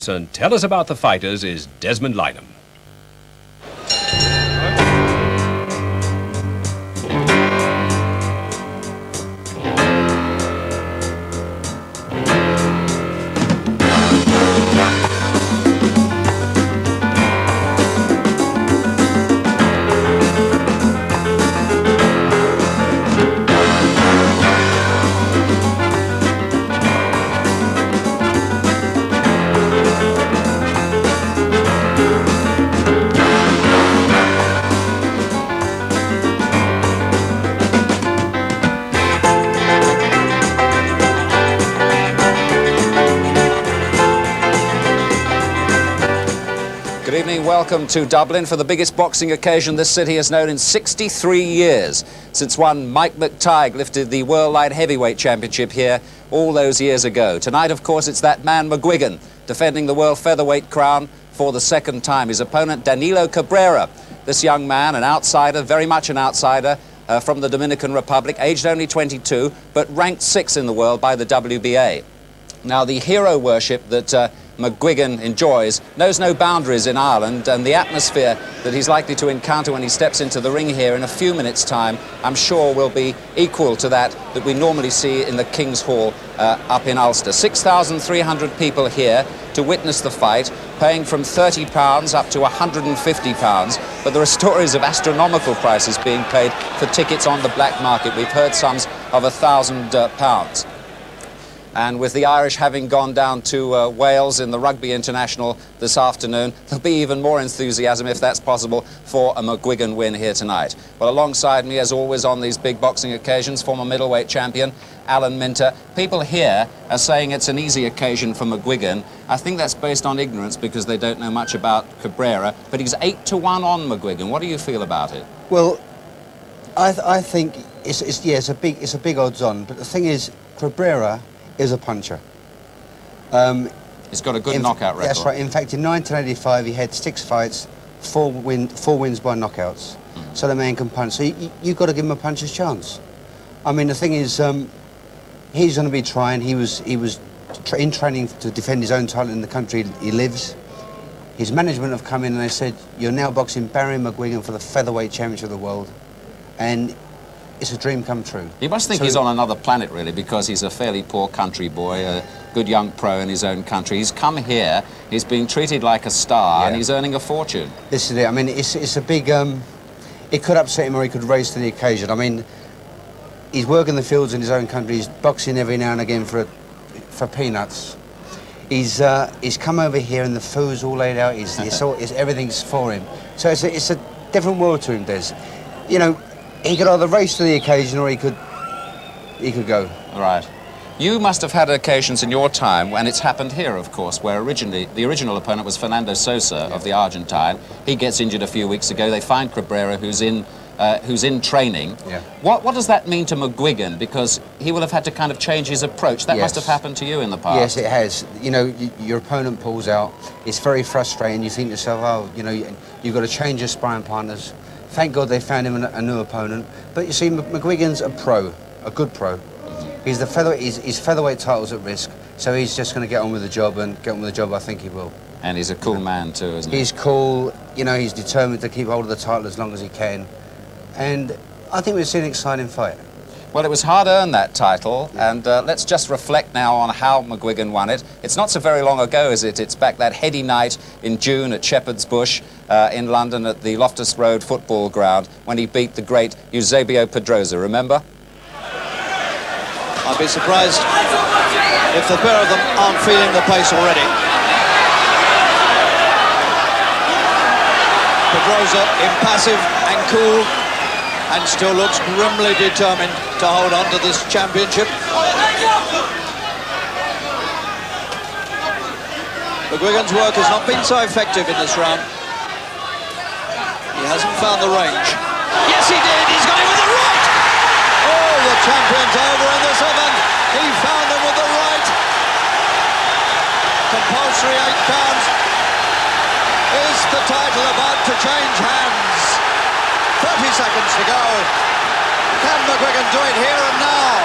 sports and tell us about the fighters is Desmond Lynham. Good evening, welcome to Dublin for the biggest boxing occasion this city has known in 63 years, since one Mike McTighe lifted the World Light Heavyweight Championship here all those years ago. Tonight, of course, it's that man McGuigan defending the World Featherweight crown for the second time. His opponent, Danilo Cabrera. This young man, an outsider, very much an outsider, from the Dominican Republic, aged only 22, but ranked 6th in the world by the WBA. Now, the hero worship that McGuigan enjoys knows no boundaries in Ireland, and the atmosphere that he's likely to encounter when he steps into the ring here in a few minutes' time, I'm sure will be equal to that we normally see in the King's Hall up in Ulster. 6,300 people here to witness the fight, paying from £30 up to £150, but there are stories of astronomical prices being paid for tickets on the black market. We've heard sums of £1,000. And with the Irish having gone down to Wales in the Rugby International this afternoon, there'll be even more enthusiasm, if that's possible, for a McGuigan win here tonight. Well, alongside me, as always on these big boxing occasions, former middleweight champion Alan Minter. People here are saying it's an easy occasion for McGuigan. I think that's based on ignorance because they don't know much about Cabrera, but he's 8-1 on McGuigan. What do you feel about it? Well, I think it's a big odds on, but the thing is, Cabrera is a puncher. He's got a good knockout record. That's right. In fact, in 1985, he had 6 fights, 4 wins by knockouts. So the man can punch. So you've got to give him a puncher's chance. I mean, the thing is, he's going to be trying. He was in training to defend his own title in the country he lives. His management have come in and they said, "You're now boxing Barry McGuigan for the featherweight championship of the world," and it's a dream come true. You must think he's on another planet, really, because he's a fairly poor country boy, a good young pro in his own country. He's come here, he's being treated like a star, and he's earning a fortune. This is it. I mean, it's a big... it could upset him or he could raise to the occasion. I mean, he's working the fields in his own country. He's boxing every now and again for peanuts. He's come over here and the food's all laid out. Everything's for him. So it's a different world to him, Des. You know, he could either race to the occasion or he could go. Right. You must have had occasions in your time, and it's happened here, of course, where the original opponent was Fernando Sosa of the Argentine. He gets injured a few weeks ago. They find Cabrera, who's in training. Yeah. What does that mean to McGuigan? Because he will have had to kind of change his approach. That must have happened to you in the past. Yes, it has. You know, your opponent pulls out. It's very frustrating. You think to yourself, oh, you know, you've got to change your sparring partners. Thank God they found him a new opponent. But you see, McGuigan's a pro, a good pro. He's his featherweight title's at risk, so he's just going to get on with the job, and get on with the job I think he will. And he's a cool man too, isn't he? He's cool, you know, he's determined to keep hold of the title as long as he can. And I think we've seen an exciting fight. Well, it was hard-earned, that title, and let's just reflect now on how McGuigan won it. It's not so very long ago, is it? It's back that heady night in June at Shepherd's Bush in London at the Loftus Road football ground when he beat the great Eusebio Pedrosa, remember? I'd be surprised if the pair of them aren't feeling the pace already. Pedrosa impassive and cool, and still looks grimly determined to hold on to this championship. McGuigan's work has not been so effective in this round. He hasn't found the range. Yes, he did! He's got it with the right! Oh, the champion's over in the 7th. He found him with the right. Compulsory £8. Is the title about to change hands? 30 seconds to go. Can McGuigan do it here and now?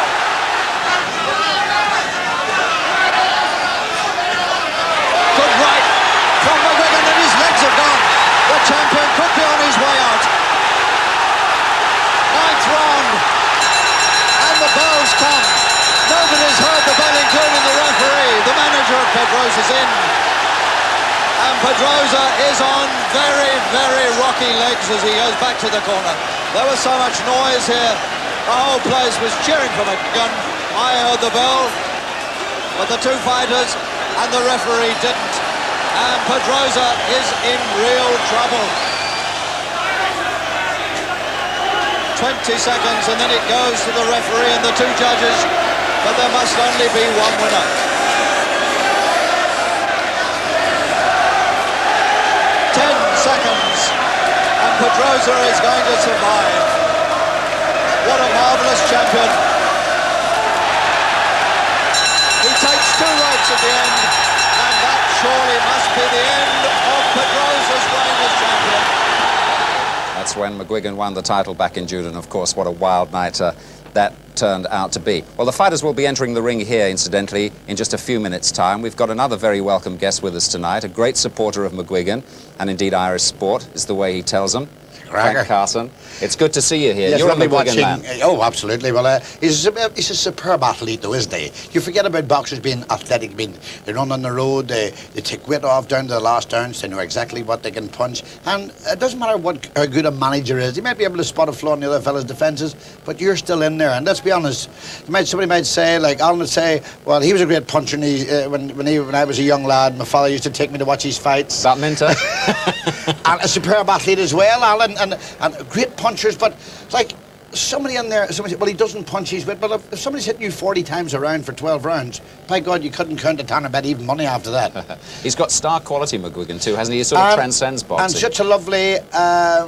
Good right Pedrosa's in. And Pedrosa is on very, very rocky legs as he goes back to the corner. There was so much noise here. The whole place was cheering for McGuigan. I heard the bell, but the two fighters and the referee didn't. And Pedrosa is in real trouble. 20 seconds and then it goes to the referee and the two judges, but there must only be one winner. 10 seconds and Pedrosa is going to survive. What a marvellous champion. He takes 2 rights at the end, and that surely must be the end of Pedrosa's reign as champion. That's when McGuigan won the title back in June, and of course what a wild night that turned out to be. Well, the fighters will be entering the ring here, incidentally, in just a few minutes' time. We've got another very welcome guest with us tonight, a great supporter of McGuigan, and indeed Irish sport, is the way he tells them. Frank Carson. It's good to see you here. Yes, You're a lovely McGuigan watching. man. Oh, absolutely. Well, he's a superb athlete, though, isn't he? You forget about boxers being athletic. They run on the road, they take weight off down to the last ounce, they know exactly what they can punch. And it doesn't matter how good a manager is. He might be able to spot a flaw in the other fella's defences, but you're still in there. And let's be honest, somebody might say, like Alan would say, well, he was a great puncher and when I was a young lad. My father used to take me to watch his fights. That Minter? And a superb athlete as well, Alan, and great punchers, but like somebody in there, somebody said, well, he doesn't punch his weight, but if somebody's hitting you 40 times a round for 12 rounds, by God, you couldn't count a ton of bet even money after that. He's got star quality, McGuigan, too, hasn't he? He sort of transcends boxing. And such a lovely, a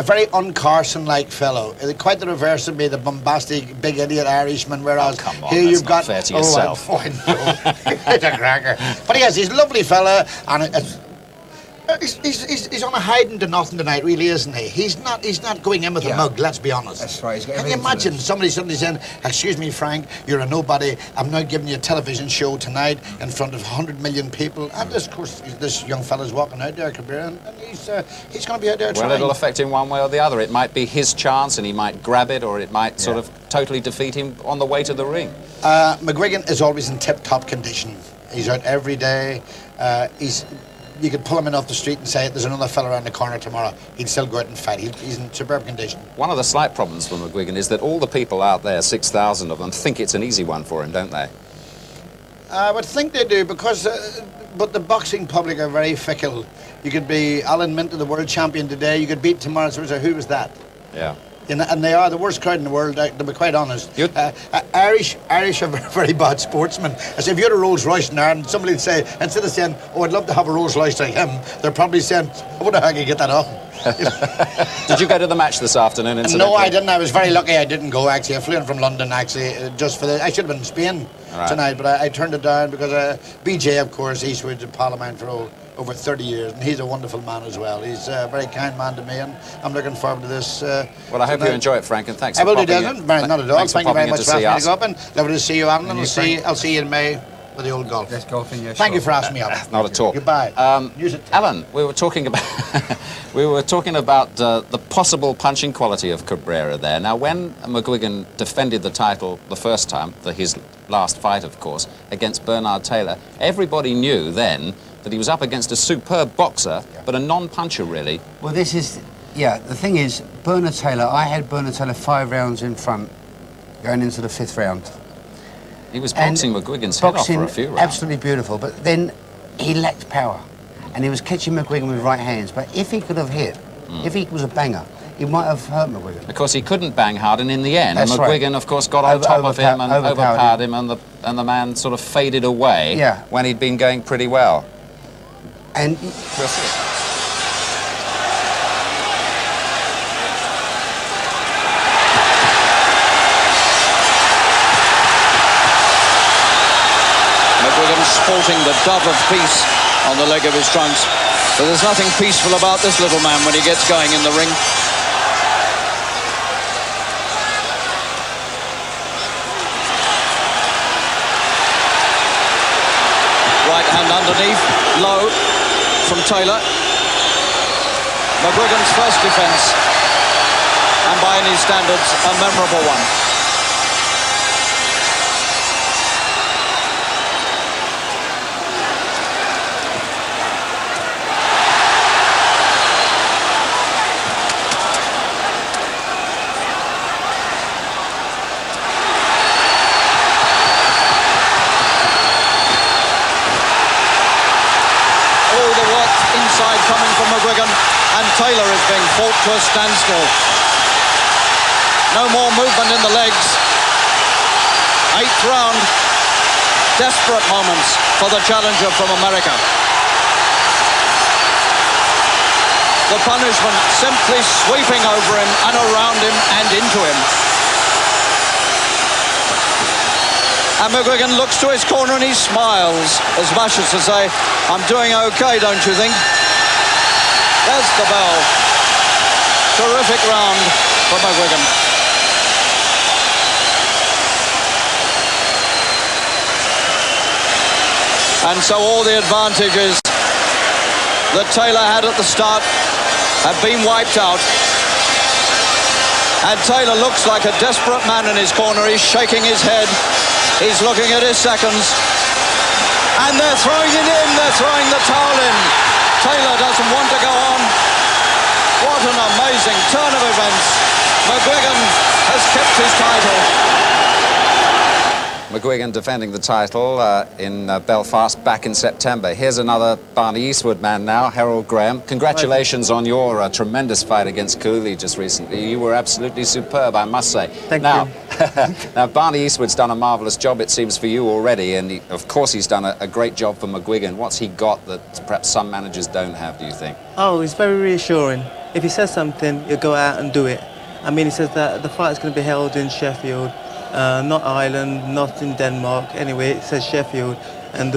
very un-Carson-like fellow. Quite the reverse of me, the bombastic, big idiot Irishman, whereas come on, here that's you've not got... fair to yourself. I know. It's a cracker. But yes, he's a lovely fella, and he's on a hiding to nothing tonight, really, isn't he? He's not going in with a mug, let's be honest. That's right. Can you imagine somebody suddenly saying, excuse me, Frank, you're a nobody, I'm now giving you a television show tonight in front of 100 million people, and of course, this young fella's walking out there, Cabrera, and he's going to be out there trying. Well, it'll affect him one way or the other. It might be his chance, and he might grab it, or it might sort of totally defeat him on the way to the ring. McGuigan is always in tip-top condition. He's out every day. You could pull him in off the street and say, there's another fella around the corner tomorrow. He'd still go out and fight. He's in superb condition. One of the slight problems for McGuigan is that all the people out there, 6,000 of them, think it's an easy one for him, don't they? I would think they do, because but the boxing public are very fickle. You could be Alan Minter, the world champion today. You could beat tomorrow. So who was that? Yeah. And they are the worst crowd in the world, to be quite honest. Irish are very bad sportsmen. As if you had a Rolls Royce in Ireland, somebody would say, instead of saying, oh, I'd love to have a Rolls Royce like him, they're probably saying, I wonder how I can get that off. Did you go to the match this afternoon? No, I didn't. I was very lucky I didn't go, actually. I flew in from London, actually, just for the... I should have been in Spain tonight, but I turned it down because BJ, of course, Eastwood's a pal of mine for over 30 years, and he's a wonderful man as well. He's a very kind man to me, and I'm looking forward to this. Well, I hope you enjoy it, Frank, and thanks for popping in. in. I will do, Desmond. Not at all. Thank you very much for asking me to go up, and lovely to see you, Alan, and I'll see you in May with the old golf. Yes, golfing, yes. Thank you for asking me up. Not at all. Goodbye. Alan, we were talking about the possible punching quality of Cabrera there. Now, when McGuigan defended the title the first time, his last fight, of course, against Bernard Taylor, everybody knew then that he was up against a superb boxer, but a non-puncher, really. Well, the thing is, Bernard Taylor, I had Bernard Taylor 5 rounds in front, going into the 5th round. He was boxing McGuigan's head off for a few rounds. Absolutely beautiful, but then he lacked power, and he was catching McGuigan with right hands, but if he could have hit, if he was a banger, he might have hurt McGuigan. Of course, he couldn't bang hard, and in the end, That's McGuigan, right. of course, got on top of him and overpowered him, and the man sort of faded away when he'd been going pretty well. And we'll see. McGuigan sporting the dove of peace on the leg of his trunks. But there's nothing peaceful about this little man when he gets going in the ring. Right hand underneath, low from Taylor. McGuigan's first defence, and by any standards, a memorable one. stride coming from McGuigan, and Taylor is being fought to a standstill. No more movement in the legs. 8th round. Desperate moments for the challenger from America. The punishment simply sweeping over him and around him and into him. And McGuigan looks to his corner and he smiles as much as to say, I'm doing okay, don't you think? There's the bell. Terrific round for McGuigan. And so all the advantages that Taylor had at the start have been wiped out. And Taylor looks like a desperate man in his corner. He's shaking his head. He's looking at his seconds. And they're throwing it in. They're throwing the towel in. Taylor doesn't want to go on. What an amazing turn of events. McGuigan has kept his title. McGuigan defending the title in Belfast back in September. Here's another Barney Eastwood man now, Harold Graham. Congratulations on your tremendous fight against Cooley just recently. You were absolutely superb, I must say. Thank you. Now, Barney Eastwood's done a marvellous job, it seems, for you already, and of course he's done a great job for McGuigan. What's he got that perhaps some managers don't have, do you think? Oh, he's very reassuring. If he says something, he'll go out and do it. I mean, he says that the fight's going to be held in Sheffield. Not Ireland, not in Denmark. Anyway, it says Sheffield, and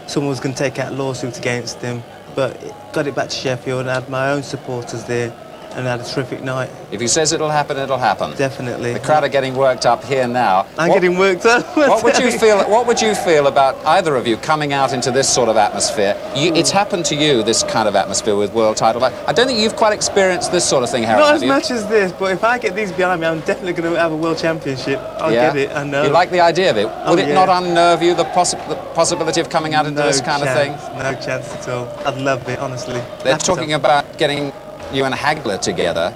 someone was going to take out lawsuits against him, but got it back to Sheffield, and I had my own supporters there, and had a terrific night. If he says it'll happen, it'll happen. Definitely. The crowd are getting worked up here now. I'm getting worked up. What would you feel about either of you coming out into this sort of atmosphere? It's happened to you, this kind of atmosphere with world title. I don't think you've quite experienced this sort of thing, Harold. Not as much as this, but if I get these behind me, I'm definitely going to have a world championship. I'll get it, I know. You like the idea of it? Would it not unnerve you, the possibility of coming out into this kind of thing? No chance at all. I'd love it, honestly. They're talking about getting you and Hagler together,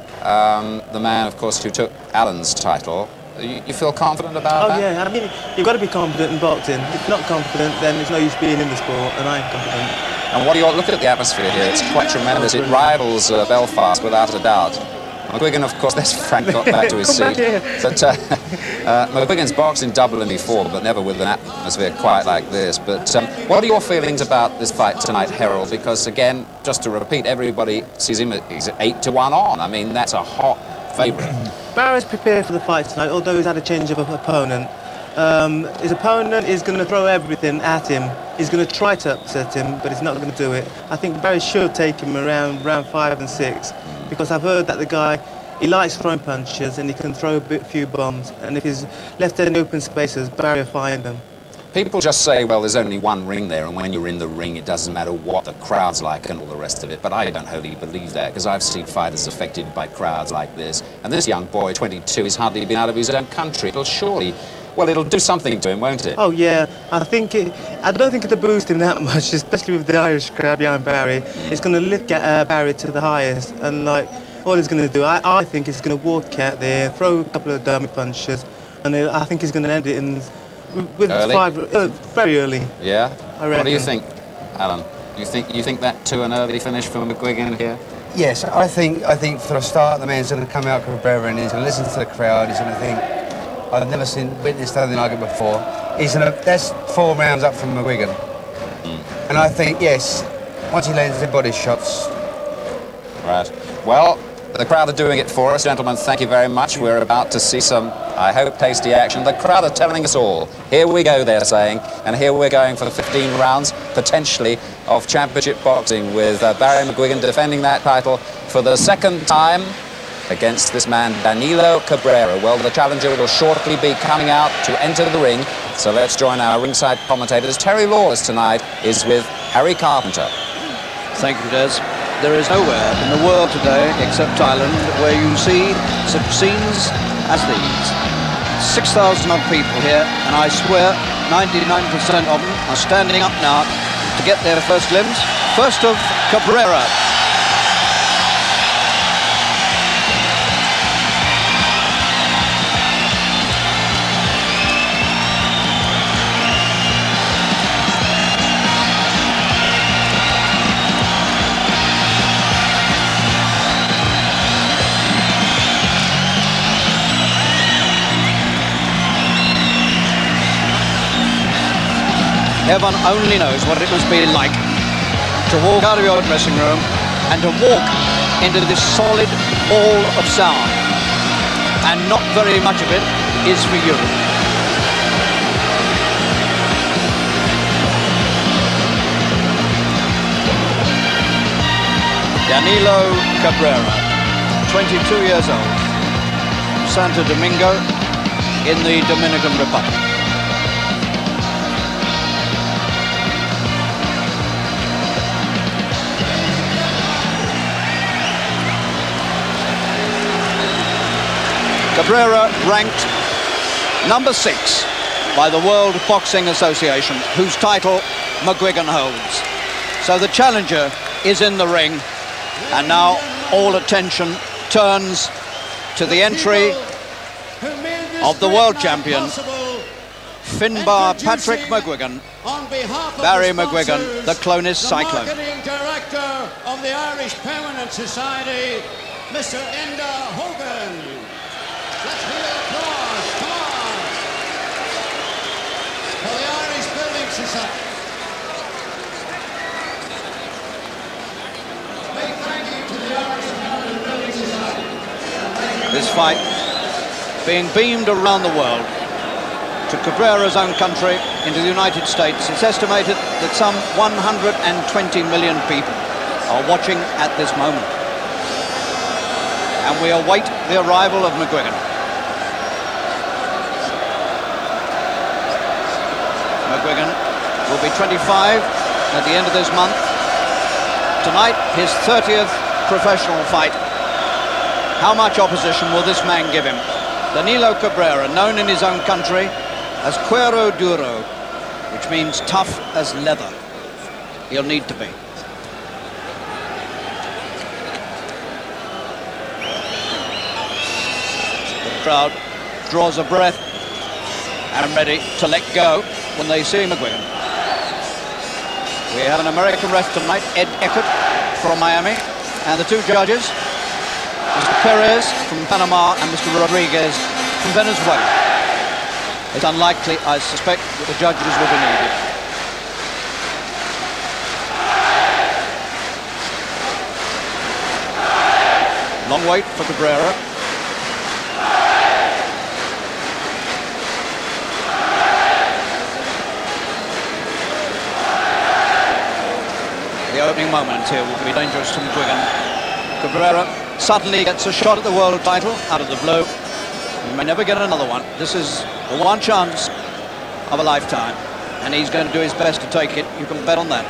the man, of course, who took Allen's title. You feel confident about that? Oh, yeah. I mean, you've got to be confident in boxing. If you're not confident, then there's no use being in the sport, and I'm confident. And what do you look at the atmosphere here? It's quite tremendous. It rivals Belfast, without a doubt. McGuigan, of course, there's Frank got back to his seat. But McGuigan's boxed in Dublin before, but never with an atmosphere quite like this. But what are your feelings about this fight tonight, Harold? Because, again, just to repeat, everybody sees him, he's 8-1 on. I mean, that's a hot favourite. Barry's prepared for the fight tonight, although he's had a change of opponent. His opponent is going to throw everything at him. He's going to try to upset him, but he's not going to do it. I think Barry should take him around round 5 and 6, because I've heard that the guy, he likes throwing punches and he can throw a few bombs. And if he's left in open spaces, Barry will find them. People just say, well, there's only one ring there, and when you're in the ring, it doesn't matter what the crowd's like and all the rest of it. But I don't wholly believe that, because I've seen fighters affected by crowds like this. And this young boy, 22, he's hardly been out of his own country. It'll surely, well, it'll do something to him, won't it? Oh, yeah. I don't think it'll boost him that much, especially with the Irish crowd behind Barry. It's going to lift Barry to the highest. And, like, all he's going to do, I think he's going to walk out there, throw a couple of dummy punches, and I think he's going to end it in... with early? 5, very early. Yeah? I reckon. What do you think, Alan? You think that to an early finish for McGuigan here? Yes, I think for a start, the man's going to come out Cabrera and he's going to listen to the crowd. He's going to think, I've never witnessed anything like it before. That's 4 rounds up from McGuigan. And I think, yes, once he lands the body shots. Right. Well, the crowd are doing it for us, gentlemen. Thank you very much. We're about to see some, I hope, tasty action. The crowd are telling us all. Here we go, they're saying. And here we're going for 15 rounds, potentially, of championship boxing with Barry McGuigan defending that title for the 2nd time against this man, Danilo Cabrera. Well, the challenger will shortly be coming out to enter the ring. So let's join our ringside commentators. Terry Lawless tonight is with Harry Carpenter. Thank you, Des. There is nowhere in the world today, except Thailand, where you see such scenes as these. 6,000 odd people here, and I swear 99% of them are standing up now to get their first glimpse. First of Cabrera. Heaven only knows what it must be like to walk out of your dressing room and to walk into this solid ball of sound. And not very much of it is for you. Danilo Cabrera, 22 years old, Santo Domingo in the Dominican Republic. Cabrera ranked number 6 by the World Boxing Association, whose title McGuigan holds. So the challenger is in the ring, and now all attention turns to the entry of the world champion, Finbar Patrick McGuigan, Barry McGuigan, the Clonus Cyclone. The marketing director of the Irish Permanent Society, Mr. Enda Hogan. Let's hear applause, come on, for the Irish Building Society. Big thank you to the Irish Permanent Building Society. This fight being beamed around the world to Cabrera's own country, into the United States. It's estimated that some 120 million people are watching at this moment. And we await the arrival of McGuigan. McGuigan will be 25 at the end of this month. Tonight, his 30th professional fight. How much opposition will this man give him? Danilo Cabrera, known in his own country as Cuero Duro, which means tough as leather. He'll need to be. The crowd draws a breath and ready to let go when they see McGuigan. We have an American ref tonight, Ed Eckert from Miami, and the two judges, Mr. Perez from Panama and Mr. Rodriguez from Venezuela. It's unlikely, I suspect, that the judges will be needed. Long wait for Cabrera. The opening moment here will be dangerous to McGuigan. Cabrera suddenly gets a shot at the world title out of the blue. He may never get another one. This is the one chance of a lifetime, and he's going to do his best to take it. You can bet on that.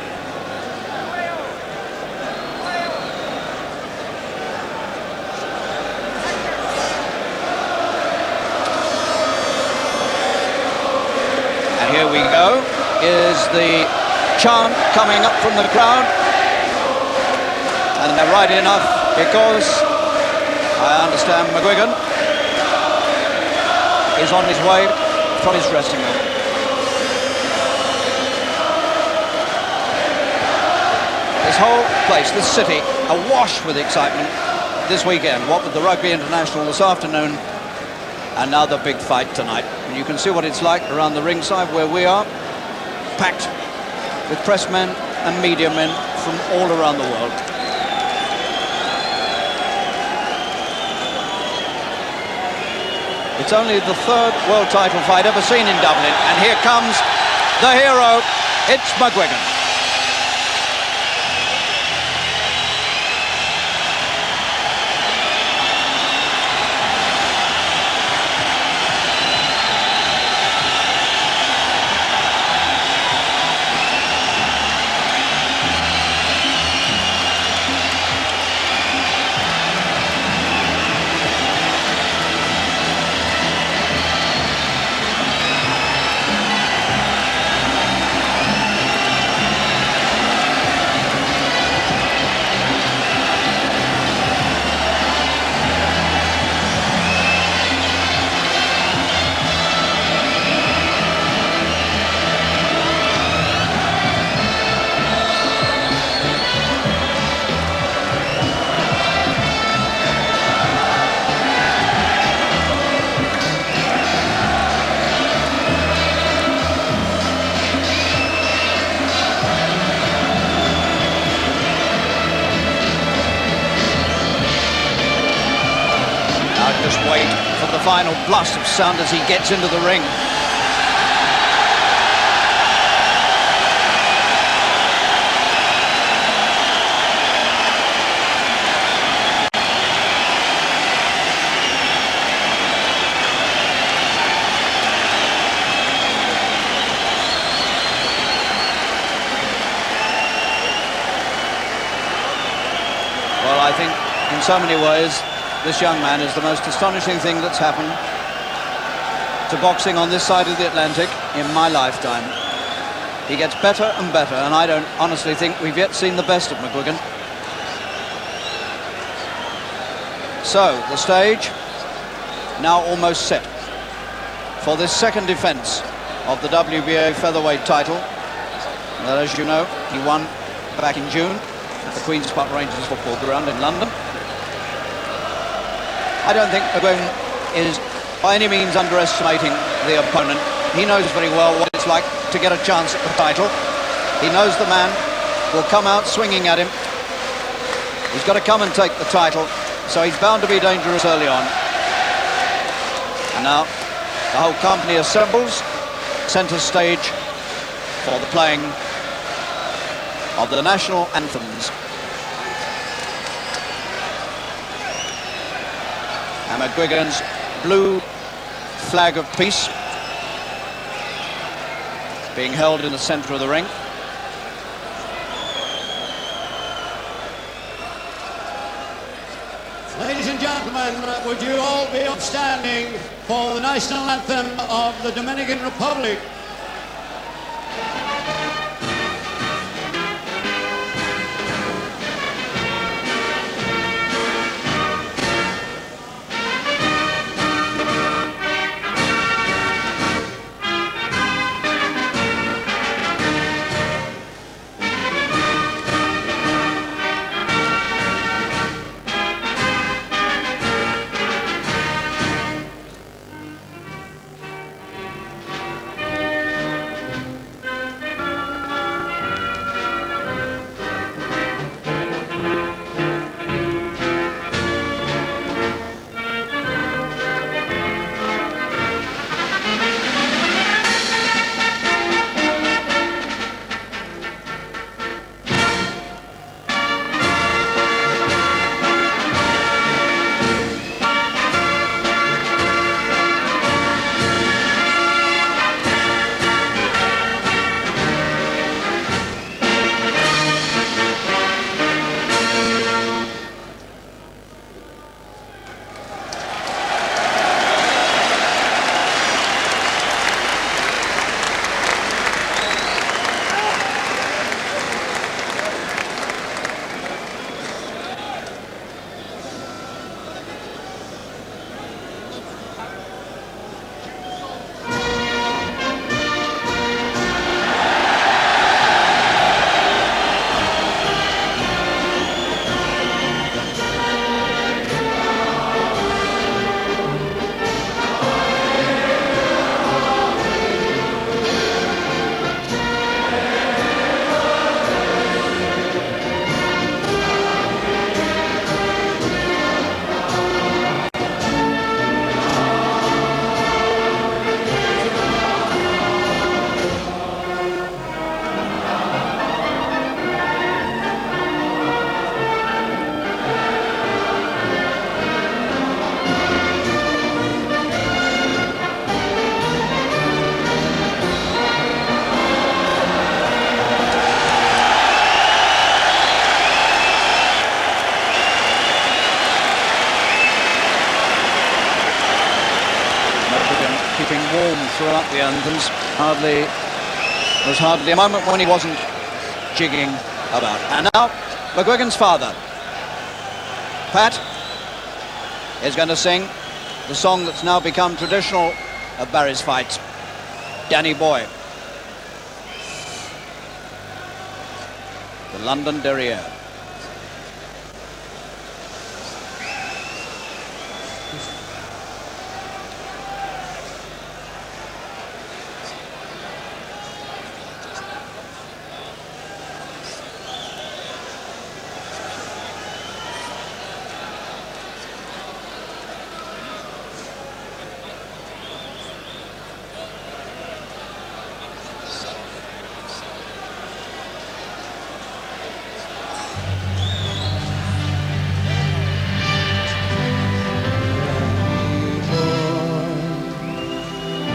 And here we go, is the chant coming up from the crowd. And they're right enough, because I understand McGuigan is on his way from his dressing room. This whole place, this city, awash with excitement this weekend. What with the Rugby International this afternoon, and now the big fight tonight. And you can see what it's like around the ringside where we are, packed with pressmen and media men from all around the world. It's only the third world title fight ever seen in Dublin, and here comes the hero, it's McGuigan. of the final blast of sound as he gets into the ring. Well, I think in so many ways this young man is the most astonishing thing that's happened to boxing on this side of the Atlantic in my lifetime. He gets better and better, and I don't honestly think we've yet seen the best of McGuigan. So, the stage now almost set for this second defence of the WBA featherweight title that, as you know, he won back in June at the Queen's Park Rangers football ground in London. I don't think McGuigan is by any means underestimating the opponent. He knows very well what it's like to get a chance at the title. He knows the man will come out swinging at him. He's got to come and take the title, so he's bound to be dangerous early on. And now the whole company assembles, centre stage for the playing of the national anthems. And McGuigan's blue flag of peace being held in the centre of the ring. Ladies and gentlemen, would you all be upstanding for the national anthem of the Dominican Republic? Keeping warm throughout the anthems. There's hardly a moment when he wasn't jigging about. And now, McGuigan's father, Pat, is going to sing the song that's now become traditional of Barry's fights, Danny Boy, the London Derriere.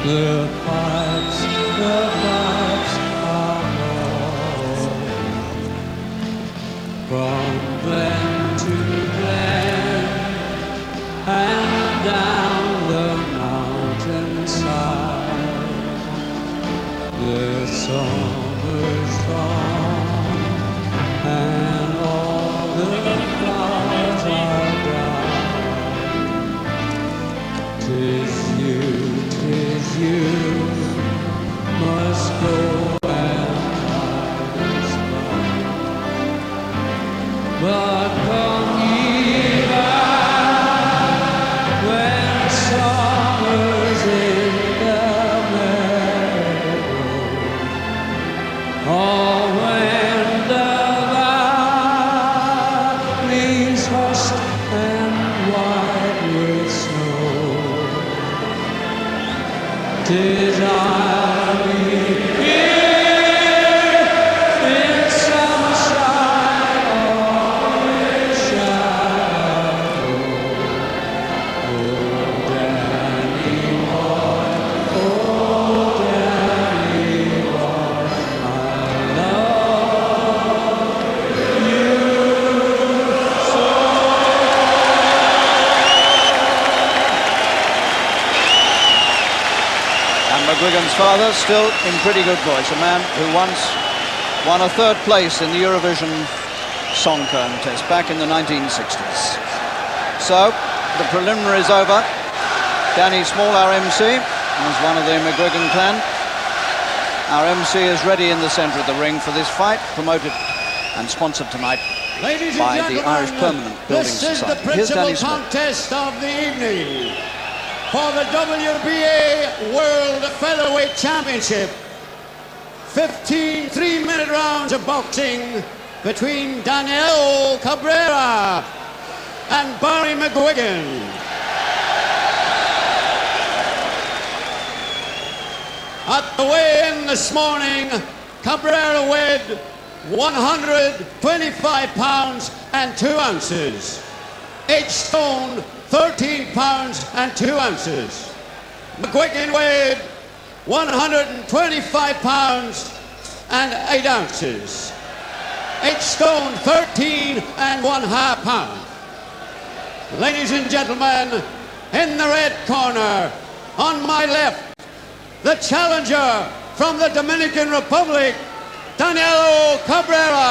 The pipes are more. From glen to glen and down the mountainside, the summer's gone and all the flowers are gone. 'Tis you must go and hide us by. But come ye back when summer's in the meadow, or when the valley's hushed and white with snow. 'Tis I'll be here in sunshine or in shadow. Oh, Danny boy, I love you so. And McGuigan's father still in pretty good voice, a man who once won a third place in the Eurovision Song Contest back in the 1960s. So, the preliminaries over. Danny Small, our MC, is one of the McGuigan clan. Our MC is ready in the centre of the ring for this fight, promoted and sponsored tonight Ladies by and the gentlemen, Irish Permanent Building this is the Society. Here's principal Danny Smith. contest of the evening for the WBA World Featherweight Championship. 15 3-minute rounds of boxing between Danilo Cabrera and Barry McGuigan. At the weigh-in this morning, Cabrera weighed 125 pounds and 2 ounces. H. Stone, 13 pounds and 2 ounces. McGuigan weighed 125 pounds and 8 ounces. H. Stone, 13 and 1/2 pound. Ladies and gentlemen, in the red corner, on my left, the challenger from the Dominican Republic, Danilo Cabrera.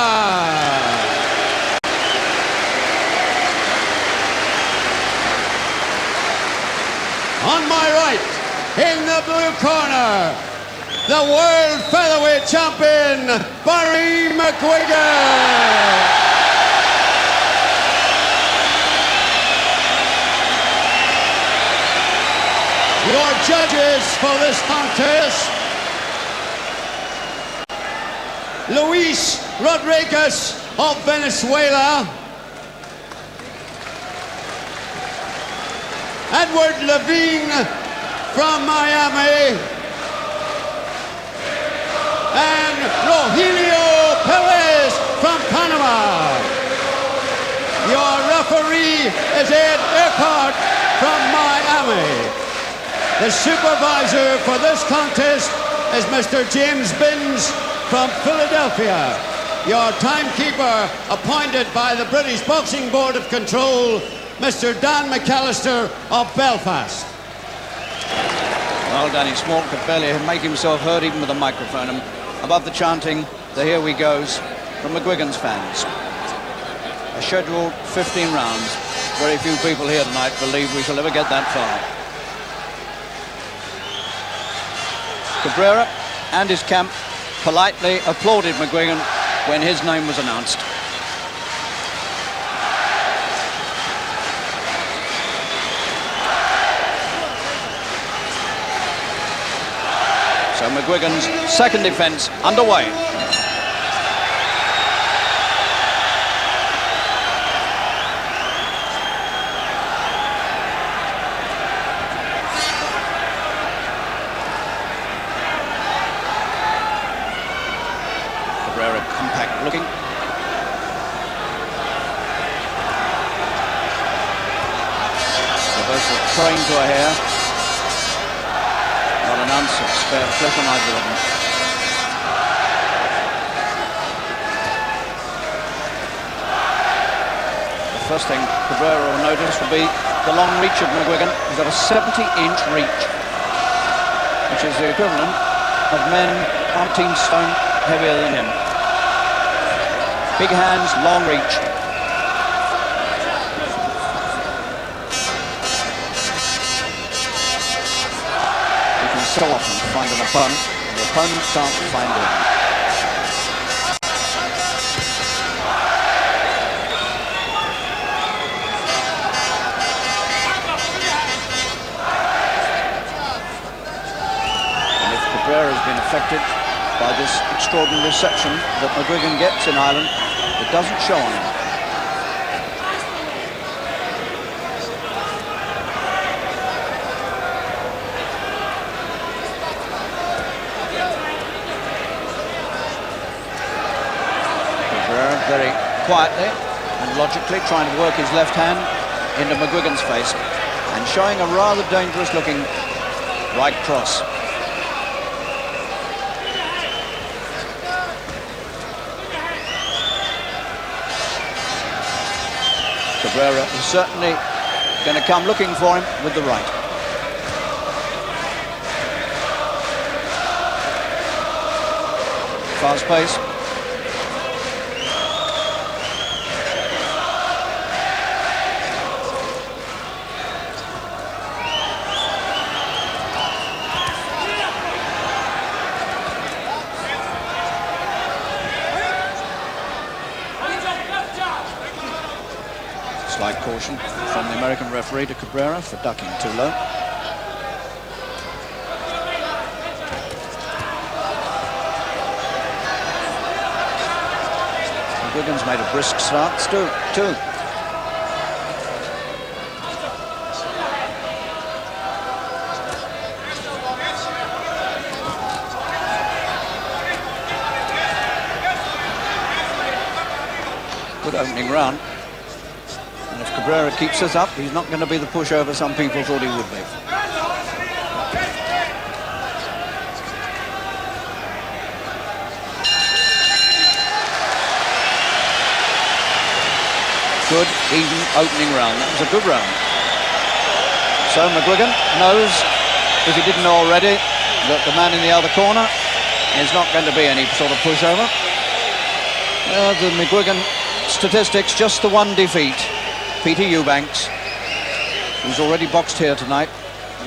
On my right, in the blue corner, the world featherweight champion, Barry McGuigan. Your judges for this contest, Luis Rodriguez of Venezuela, Edward Levine from Miami, and Rogelio Perez from Panama. Your referee is Ed Earhart from Miami. The supervisor for this contest is Mr. James Binns from Philadelphia. Your timekeeper, appointed by the British Boxing Board of Control, Mr. Dan McAllister of Belfast. Well, Danny Small could barely make himself heard even with a microphone. And above the chanting, the here we goes from McGuigan's fans. A scheduled 15 rounds. Very few people here tonight believe we shall ever get that far. Cabrera and his camp politely applauded McGuigan when his name was announced. So McGuigan's second defence underway. Cabrera compact looking. Reversal trained to a hair. Not an ounce of spare flesh on either of them. The first thing Cabrera will notice will be the long reach of McGuigan. He's got a 70-inch reach, which is the equivalent of men 19 stone heavier than him. Big hands, long reach. He can so often find an opponent, and the opponent can't find him. Cabrera has been affected by this extraordinary reception that McGuigan gets in Ireland. It doesn't show on him. Cabrera very quietly and logically trying to work his left hand into McGuigan's face and showing a rather dangerous looking right cross. Cabrera is certainly going to come looking for him with the right. Fast pace. Slight caution from the American referee to Cabrera for ducking too low. McGuigan's made a brisk start, still too. Good opening round. And if Cabrera keeps us up, he's not going to be the pushover some people thought he would be. Good, even opening round. That was a good round. So McGuigan knows, if he didn't know already, that the man in the other corner is not going to be any sort of pushover. The McGuigan statistics, just the one defeat. Peter Eubanks, who's already boxed here tonight,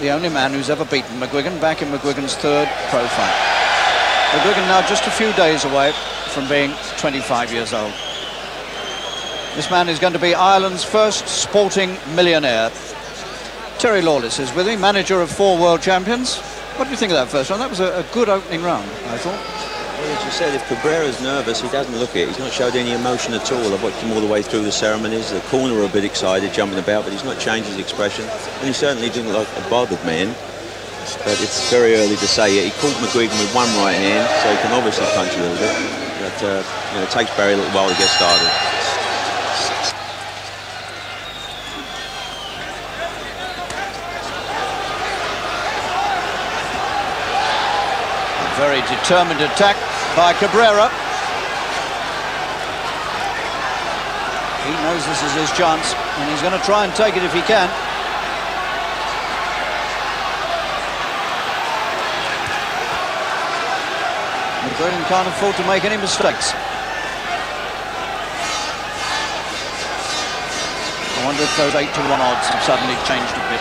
the only man who's ever beaten McGuigan, back in McGuigan's third pro fight. McGuigan now just a few days away from being 25 years old. This man is going to be Ireland's first sporting millionaire. Terry Lawless is with me, manager of 4 world champions. What do you think of that first round? That was a good opening round, I thought. Well, as you said, if Cabrera's nervous, he doesn't look it. He's not showed any emotion at all. I've watched him all the way through the ceremonies. The corner were a bit excited, jumping about, but he's not changed his expression. And he certainly didn't look like a bothered man. But it's very early to say yet. He caught McGuigan with one right hand, so he can obviously punch a little bit. But it takes Barry a little while to get started. Very determined attack by Cabrera. He knows this is his chance, and he's going to try and take it if he can. McGuigan can't afford to make any mistakes. I wonder if those 8-1 odds have suddenly changed a bit.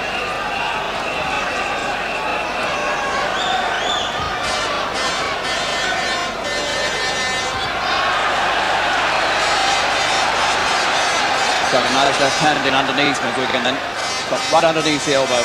Got a nice left hand in underneath McGuigan then. Got right underneath the elbow.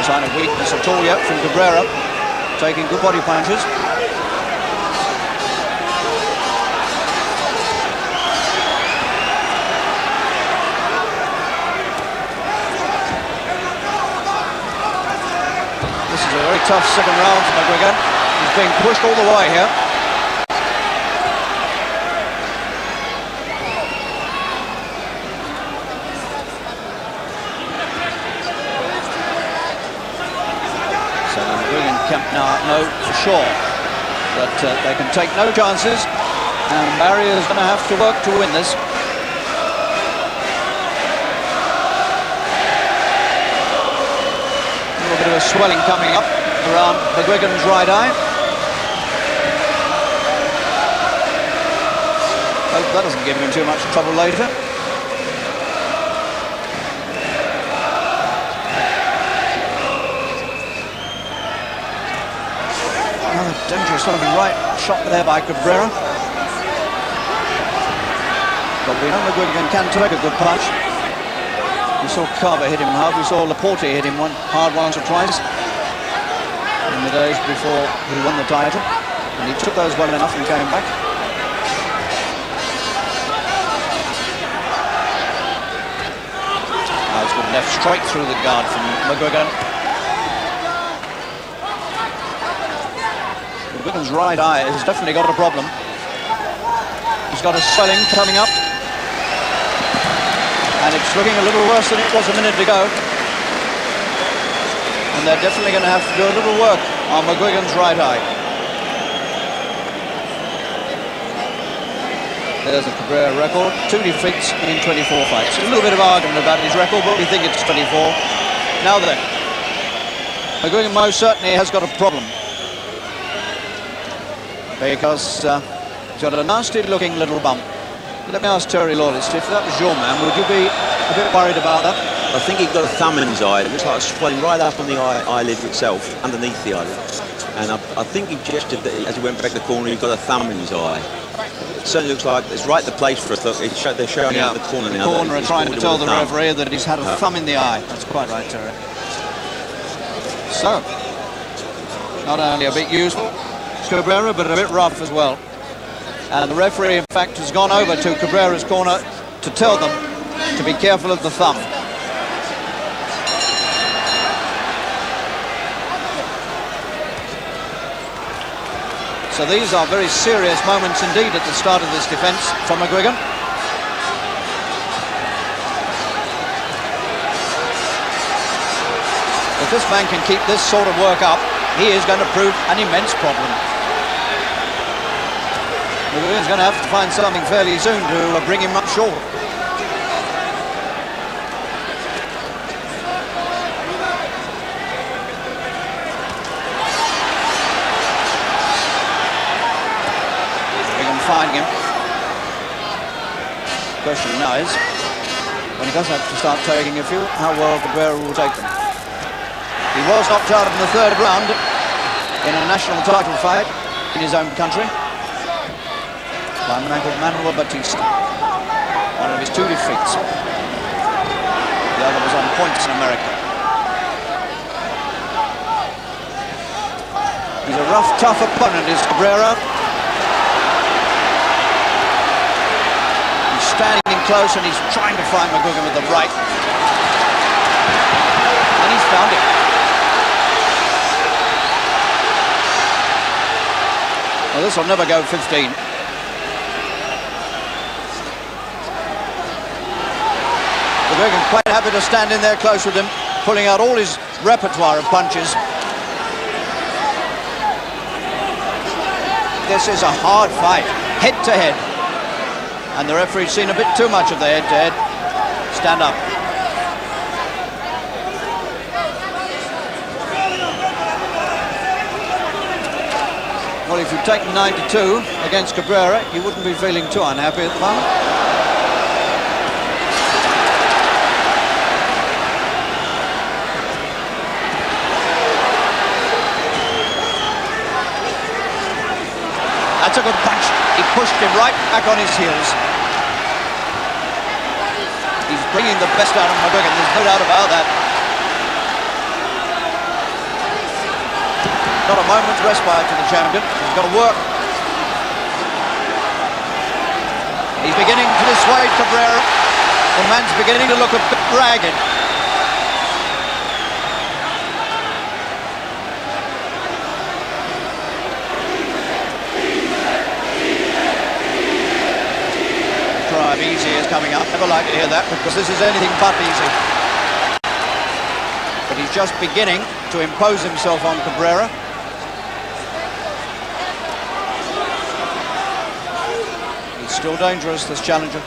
Sign of weakness at all yet from Cabrera. taking good body punches. This is a very tough second round for McGuigan. He's being pushed all the way here. So McGuigan can now know for sure that they can take no chances, and Barry is going to have to work to win this. A little bit of a swelling coming up around McGuigan's right eye. Hope that doesn't give him too much trouble later. Another dangerous looking right shot there by Cabrera. But we know McGuigan can take a good punch. We saw Carver hit him hard, we saw Laporte hit him hard once or twice in the days before he won the title, and he took those well enough and came back. That was good left straight through the guard from McGuigan. McGuigan's right eye has definitely got a problem. He's got a swelling coming up, and it's looking a little worse than it was a minute ago. And they're definitely going to have to do a little work on McGuigan's right eye. There's a Cabrera record, 2 defeats in 24 fights. A little bit of argument about his record, but we think it's 24. Now then, McGuigan most certainly has got a problem, because he's got a nasty looking little bump. Let me ask Terry Lawless, if that was your man, would you be a bit worried about that? I think he's got a thumb in his eye. It looks like it's swelling right up on the eyelid itself, underneath the eyelid. And I think he gestured that as he went back the corner, he got a thumb in his eye. It certainly looks like it's right the place for us. Look, they're showing out the corner now. The corner are trying to tell the referee that he's had a thumb in the eye. That's quite right, Terry. So, not only a bit useful, Cabrera, but a bit rough as well. And the referee, in fact, has gone over to Cabrera's corner to tell them to be careful of the thumb. So these are very serious moments indeed at the start of this defence from McGuigan. If this man can keep this sort of work up, he is going to prove an immense problem. McGuigan's going to have to find something fairly soon to bring him up short. We can find him. The question now is, when he does have to start taking a few, how well Cabrera will take them. He was knocked out in the third round in a national title fight in his own country by a man called Manuel Batista, one of his 2 defeats. The other was on points in America. He's a rough, tough opponent, is Cabrera. He's standing in close and he's trying to find McGuigan with the right. And he's found it. Well, this will never go 15. McGuigan quite happy to stand in there close with him, pulling out all his repertoire of punches. This is a hard fight, head to head. And the referee's seen a bit too much of the head to head. Stand up. Well, if you take 92 against Cabrera, you wouldn't be feeling too unhappy at the moment. That's a good punch. He pushed him right back on his heels. He's bringing the best out of McGuigan, there's no doubt about that. Not a moment's respite to the champion. He's got to work. He's beginning to dissuade Cabrera. The man's beginning to look a bit ragged. Drive easy is coming up. Never like to hear that because this is anything but easy. But he's just beginning to impose himself on Cabrera. He's still dangerous, this challenger.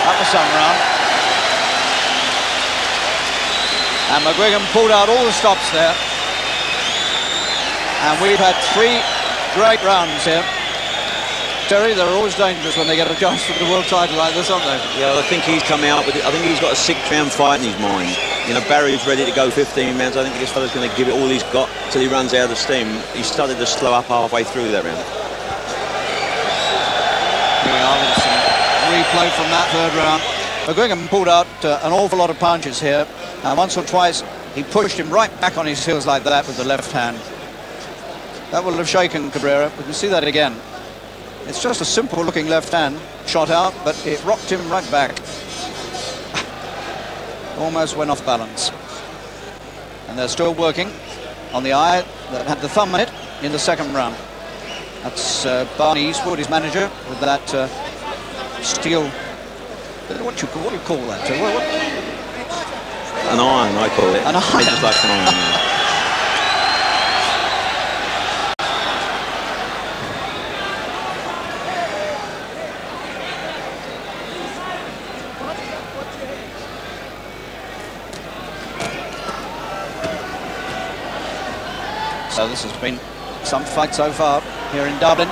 Up the sun round. And McGuigan pulled out all the stops there. And we've had 3 great rounds here. Terry, they're always dangerous when they get a chance for the world title like this, aren't they? Yeah, I think he's coming out with it. I think he's got a 6-round fight in his mind. You know, Barry's ready to go 15 rounds. I think this fella's going to give it all he's got till he runs out of steam. He started to slow up halfway through that round. Here we are with some replay from that 3rd round. McGuigan pulled out an awful lot of punches here. Once or twice he pushed him right back on his heels like that with the left hand. That will have shaken Cabrera. We can see that again. It's just a simple looking left hand shot out, but it rocked him right back. Almost went off balance. And they're still working on the eye that had the thumb on it in the 2nd round. That's Barney Eastwood, his manager, with that steel. What do you call that? An iron, I call it. An iron. Just like an iron. Yeah. So this has been some fight so far here in Dublin.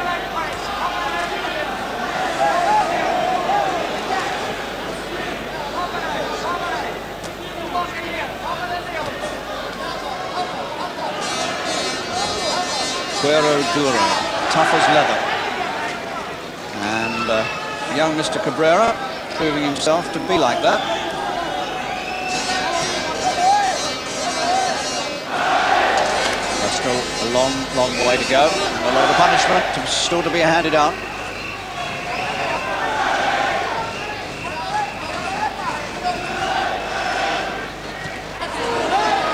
Cuero duro, tough as leather. And young Mr. Cabrera proving himself to be like that. Still a long way to go. A lot of punishment still to be handed out.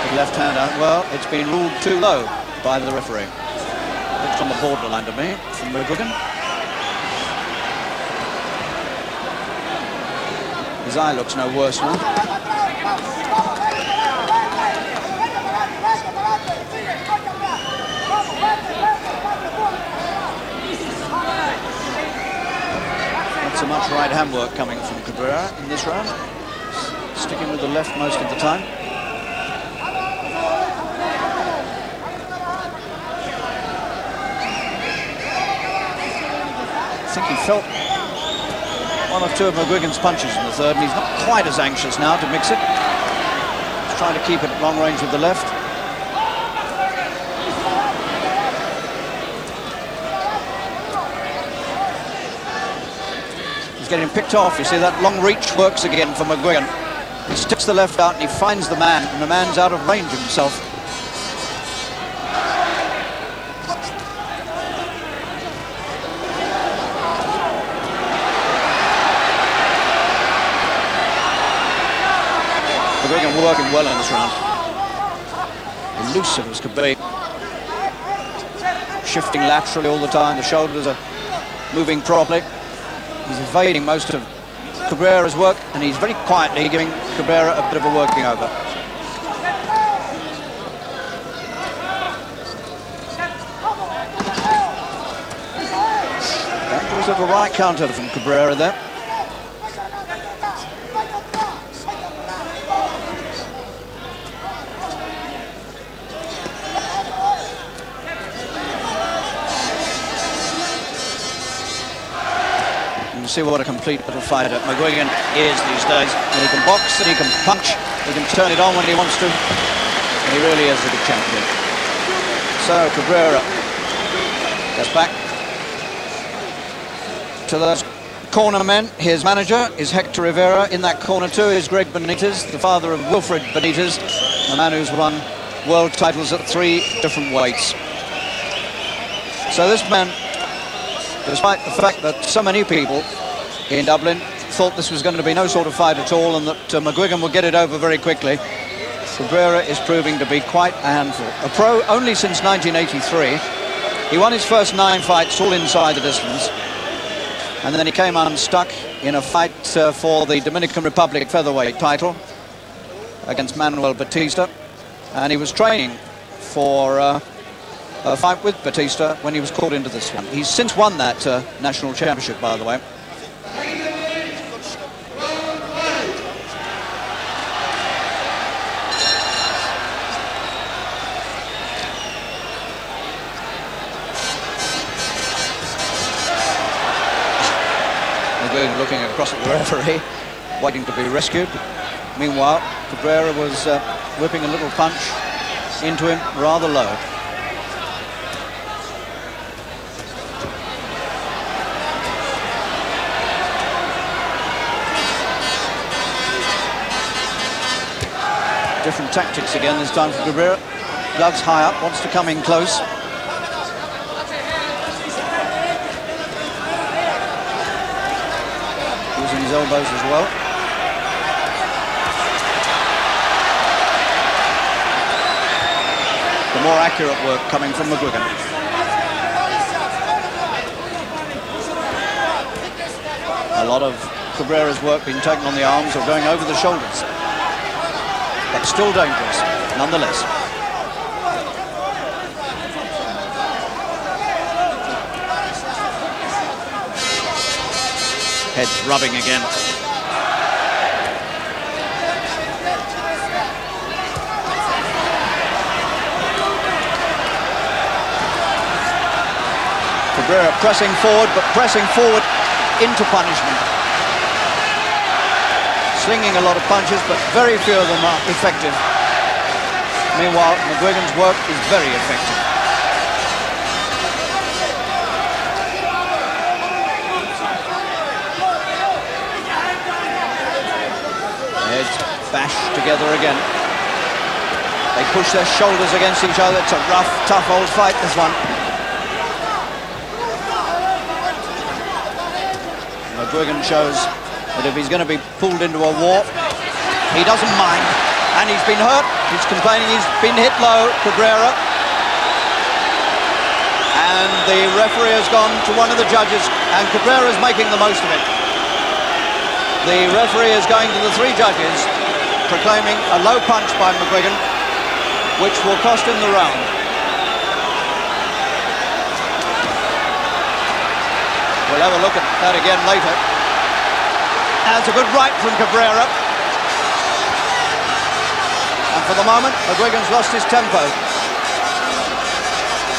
The left hand out. Well, it's been ruled too low by the referee. Looks on the borderline to me from McGuigan. His eye looks no worse now. So much right hand work coming from Cabrera in this round. Sticking with the left most of the time. I think he felt 1 or 2 of McGuigan's punches in the 3rd, and he's not quite as anxious now to mix it. He's trying to keep it at long range with the left. Getting picked off. You see that long reach works again for McGuigan. He sticks the left out and he finds the man, and the man's out of range himself. McGuigan working well in this round. Elusive as could be. Shifting laterally all the time. The shoulders are moving properly. He's evading most of Cabrera's work, and he's very quietly giving Cabrera a bit of a working over. Dangerous little right counter from Cabrera there. See what a complete little fighter McGuigan is these days. He can box and he can punch, he can turn it on when he wants to, and he really is a good champion. So Cabrera gets back to those corner men. His manager is Hector Rivera. In that corner too is Greg Benitez, the father of Wilfred Benitez, a man who's won world titles at 3 different weights. So this man, despite the fact that so many people in Dublin thought this was going to be no sort of fight at all and that McGuigan would get it over very quickly, Cabrera is proving to be quite a handful. A pro only since 1983. He won his first 9 fights all inside the distance, and then he came unstuck in a fight for the Dominican Republic featherweight title against Manuel Batista, and he was training for a fight with Batista when he was called into this one. He's since won that national championship, by the way. Looking across at the referee, waiting to be rescued. Meanwhile, Cabrera was whipping a little punch into him rather low. Different tactics again this time for Cabrera. Gloves high up, wants to come in close. Using his elbows as well. The more accurate work coming from McGuigan. A lot of Cabrera's work being taken on the arms or going over the shoulders. But still dangerous, nonetheless. Heads rubbing again. Cabrera pressing forward, but pressing forward into punishment. Slinging a lot of punches, but very few of them are effective. Meanwhile, McGuigan's work is very effective. Heads bashed together again. They push their shoulders against each other. It's a rough, tough old fight, this one. McGuigan shows that if he's going to be pulled into a war, he doesn't mind. And he's been hurt. He's complaining he's been hit low, Cabrera. And the referee has gone to one of the judges, and Cabrera's making the most of it. The referee is going to the 3 judges, proclaiming a low punch by McGuigan, which will cost him the round. We'll have a look at that again later. That's a good right from Cabrera. And for the moment, McGuigan's lost his tempo.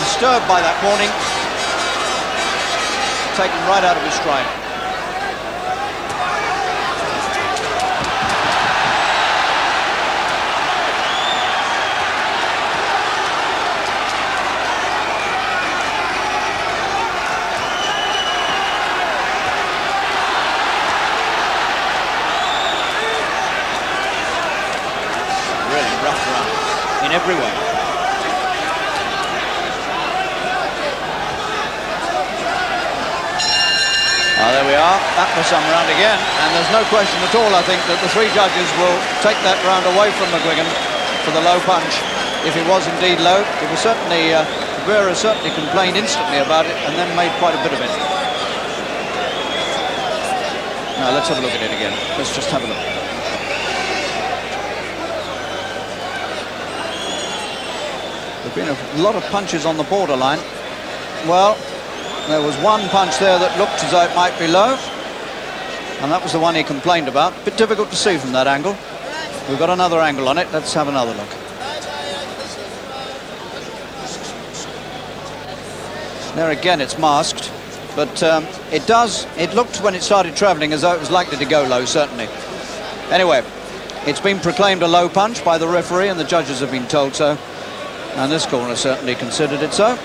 Disturbed by that warning. Taken right out of his stride. In every way. There we are. That was some round again, and there's no question at all, I think, that the 3 judges will take that round away from McGuigan for the low punch. If it was indeed low, it was certainly Cabrera certainly complained instantly about it and then made quite a bit of it. Now let's have a look at it again. Let's just have a look. There've been a lot of punches on the borderline. Well, there was one punch there that looked as though it might be low, and that was the one he complained about. A bit difficult to see from that angle. We've got another angle on it. Let's have another look. There again, it's masked, but it looked when it started travelling as though it was likely to go low, certainly. Anyway, it's been proclaimed a low punch by the referee, and the judges have been told so. And this corner certainly considered it so.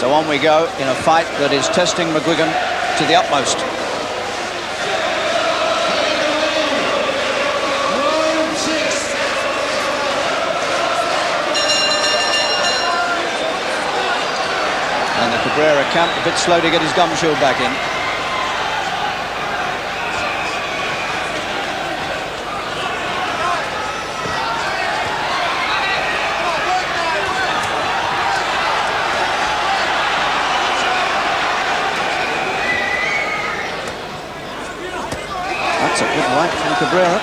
So on we go in a fight that is testing McGuigan to the utmost. And the Cabrera camp a bit slow to get his gum shield back in. That's a good right from Cabrera.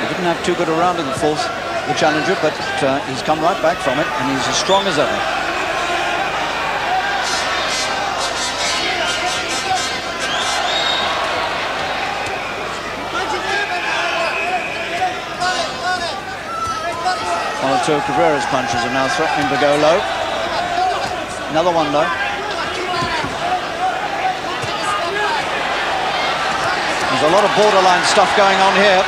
He didn't have too good a round in the fourth, the challenger, but he's come right back from it, and he's as strong as ever. One or two of Cabrera's punches are now threatening to go low. Another one though. There's a lot of borderline stuff going on here.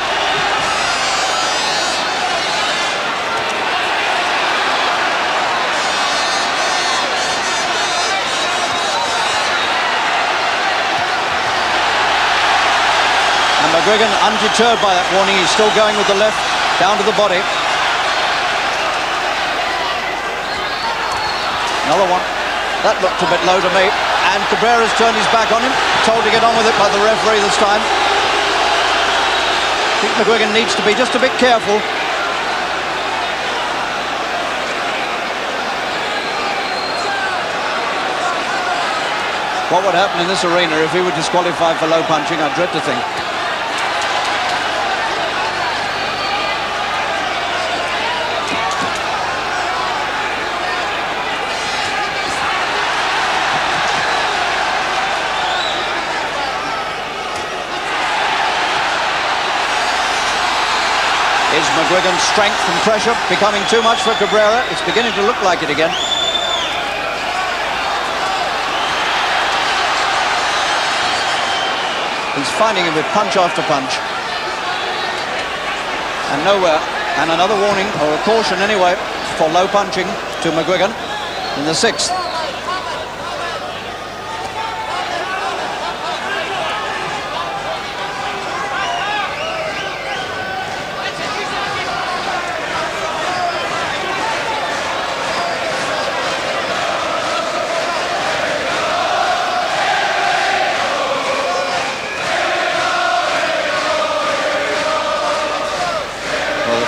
And McGuigan, undeterred by that warning, he's still going with the left down to the body. Another one. That looked a bit low to me. And Cabrera's turned his back on him, told to get on with it by the referee this time. I think McGuigan needs to be just a bit careful. What would happen in this arena if he were disqualified for low punching, I dread to think. Is McGuigan's strength and pressure becoming too much for Cabrera? It's beginning to look like it again. He's finding him with punch after punch. And nowhere. And another warning, or a caution anyway, for low punching to McGuigan in the sixth.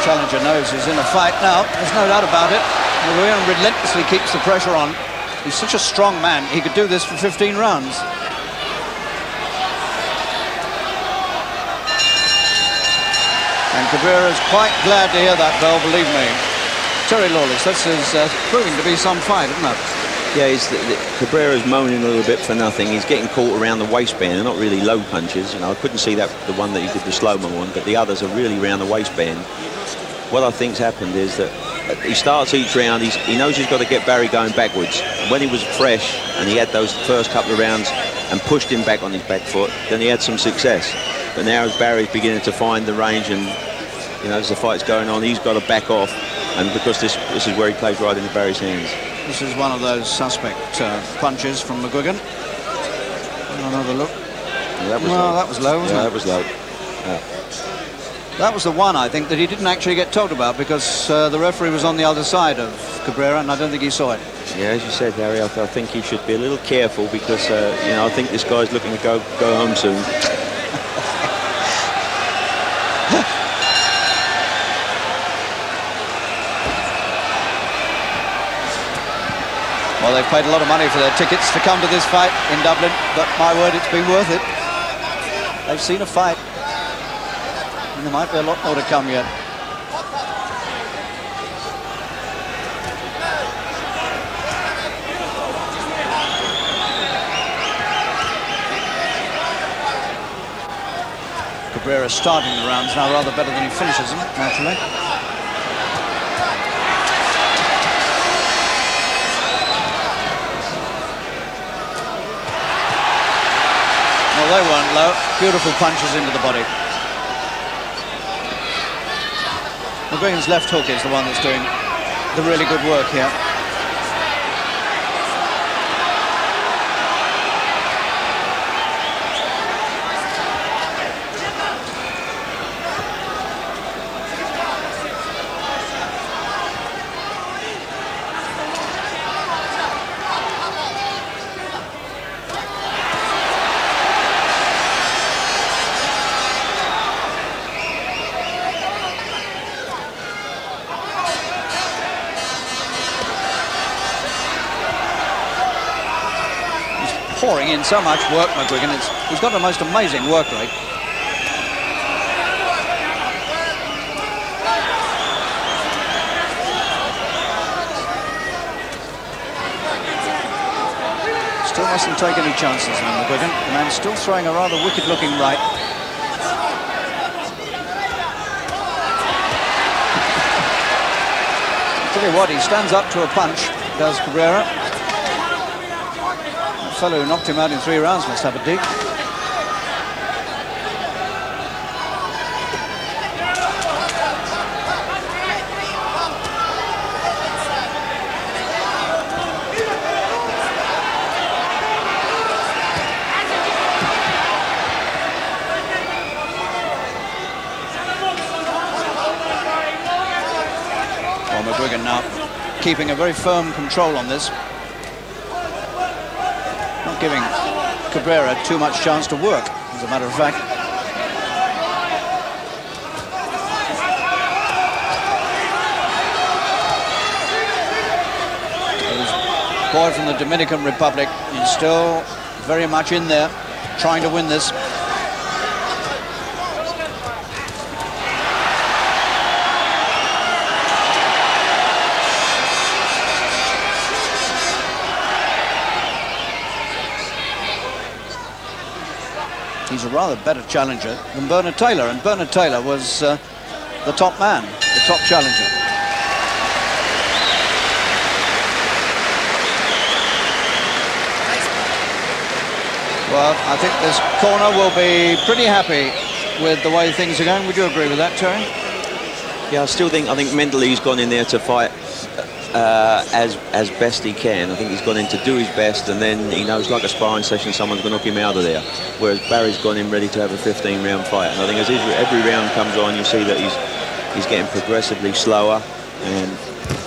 Challenger knows he's in a fight now, there's no doubt about it. McGuigan relentlessly keeps the pressure on. He's such a strong man, he could do this for 15 rounds. And Cabrera's quite glad to hear that bell, believe me. Terry Lawless, this is proving to be some fight, isn't it? Yeah, Cabrera's moaning a little bit for nothing. He's getting caught around the waistband. They're not really low punches. You know, I couldn't see that the one that he did the slow-mo on, but the others are really around the waistband. What I think's happened is that he starts each round, he knows he's got to get Barry going backwards. And when he was fresh and he had those first couple of rounds and pushed him back on his back foot, then he had some success. But now as Barry's beginning to find the range and, you know, as the fight's going on, he's got to back off. And because this is where he plays right into Barry's hands. This is one of those suspect punches from McGuigan. Another look. Yeah, that was well, low. That was low, wasn't it? That was low. Yeah. That was the one, I think, that he didn't actually get told about because the referee was on the other side of Cabrera, and I don't think he saw it. Yeah, as you said, Harry, I think he should be a little careful because, you know, I think this guy's looking to go home soon. Well, they've paid a lot of money for their tickets to come to this fight in Dublin, but my word, it's been worth it. They've seen a fight. And there might be a lot more to come yet. Cabrera starting the rounds now rather better than he finishes them, naturally. Well, they weren't low. Beautiful punches into the body. McGuigan's left hook is the one that's doing the really good work here. Pouring in so much work, McGuigan. He's got the most amazing work rate. Still mustn't take any chances now, McGuigan. The man's still throwing a rather wicked-looking right. I'll tell you what, he stands up to a punch, does Cabrera. The fellow who knocked him out in 3 rounds must have a dig. Well, McGuigan now keeping a very firm control on this. Not giving Cabrera too much chance to work, as a matter of fact. This boy from the Dominican Republic is still very much in there, trying to win this. He's a rather better challenger than Bernard Taylor, and Bernard Taylor was the top man, the top challenger. Well, I think this corner will be pretty happy with the way things are going. Would you agree with that, Terry? Yeah, I think mentally he's gone in there to fight as best he can. I think he's gone in to do his best, and then he knows, like a sparring session, someone's going to knock him out of there. Whereas Barry's gone in ready to have a 15-round fight. And I think as every round comes on, you see that he's getting progressively slower. And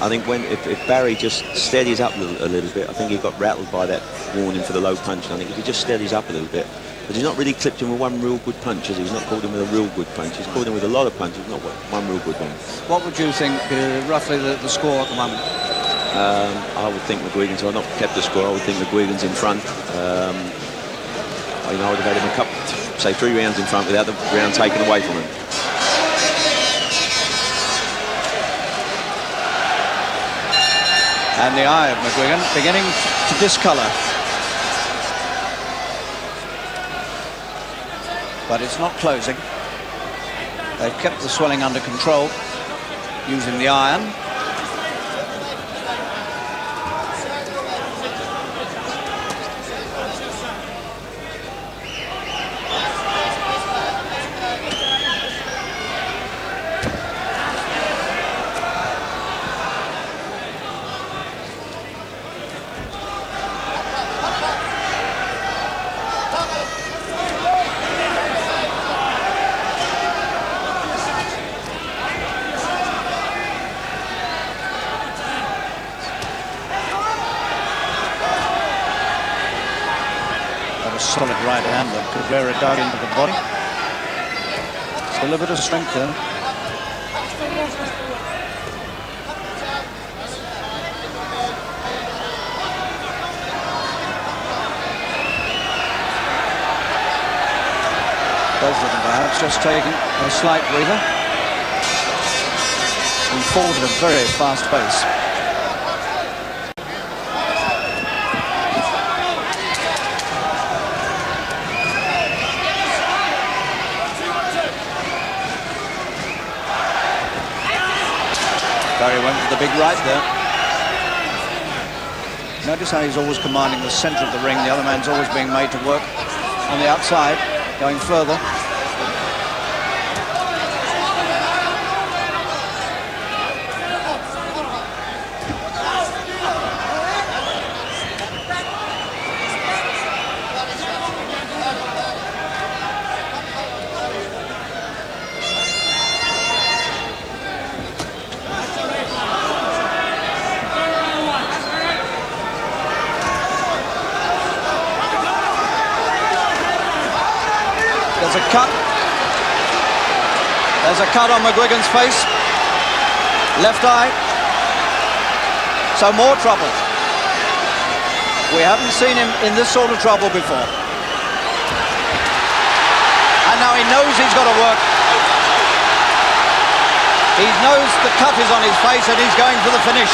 I think if Barry just steadies up a little bit, I think he got rattled by that warning for the low punch. And I think if he just steadies up a little bit, but he's not really clipped him with one real good punch, has he? He's not caught him with a real good punch. He's caught him with a lot of punches, not one real good one. What would you think, roughly, the score at the moment? I would think McGuigan's, I've not kept the score, I would think McGuigan's in front. I would have had him a couple, say 3 rounds in front without the round taken away from him. And the eye of McGuigan beginning to discolour. But it's not closing. They've kept the swelling under control using the iron. Solid right hand that Cabrera dug into the body. Still a bit of strength there. Both of them perhaps just taking a slight breather and forward at a very fast pace. Barry went for the big right there. Notice how he's always commanding the centre of the ring. The other man's always being made to work on the outside, going further. There's a cut on McGuigan's face. Left eye. So more trouble. We haven't seen him in this sort of trouble before. And now he knows he's got to work. He knows the cut is on his face and he's going for the finish.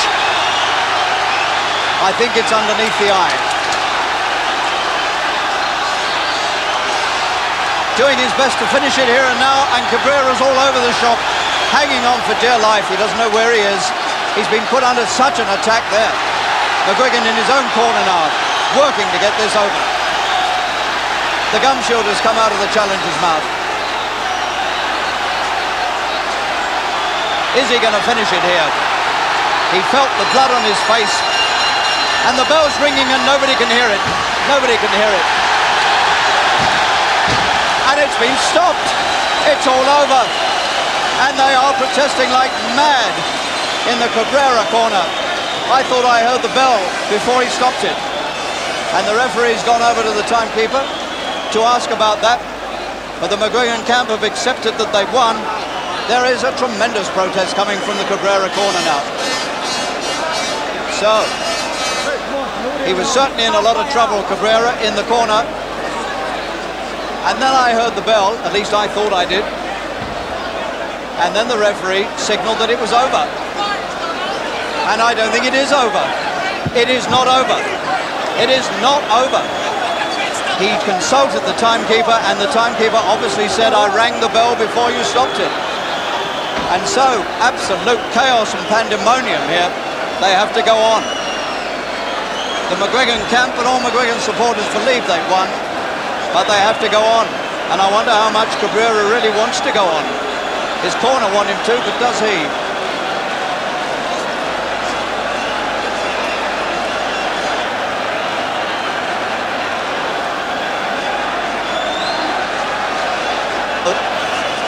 I think it's underneath the eye. Doing his best to finish it here and now, and Cabrera's all over the shop, hanging on for dear life. He doesn't know where he is. He's been put under such an attack there. McGuigan in his own corner now, working to get this over. The gum shield has come out of the challenger's mouth. Is he going to finish it here? He felt the blood on his face, and the bell's ringing and nobody can hear it. Nobody can hear it. And it's been stopped. It's all over. And they are protesting like mad in the Cabrera corner. I thought I heard the bell before he stopped it. And the referee's gone over to the timekeeper to ask about that. But the McGuigan camp have accepted that they've won. There is a tremendous protest coming from the Cabrera corner now. So, he was certainly in a lot of trouble, Cabrera, in the corner. And then I heard the bell, at least I thought I did. And then the referee signaled that it was over. And I don't think it is over. It is not over. It is not over. He consulted the timekeeper, and the timekeeper obviously said, I rang the bell before you stopped it. And so, absolute chaos and pandemonium here. They have to go on. The McGuigan camp and all McGuigan supporters believe they've won, but they have to go on. And I wonder how much Cabrera really wants to go on. His corner want him to, but does he?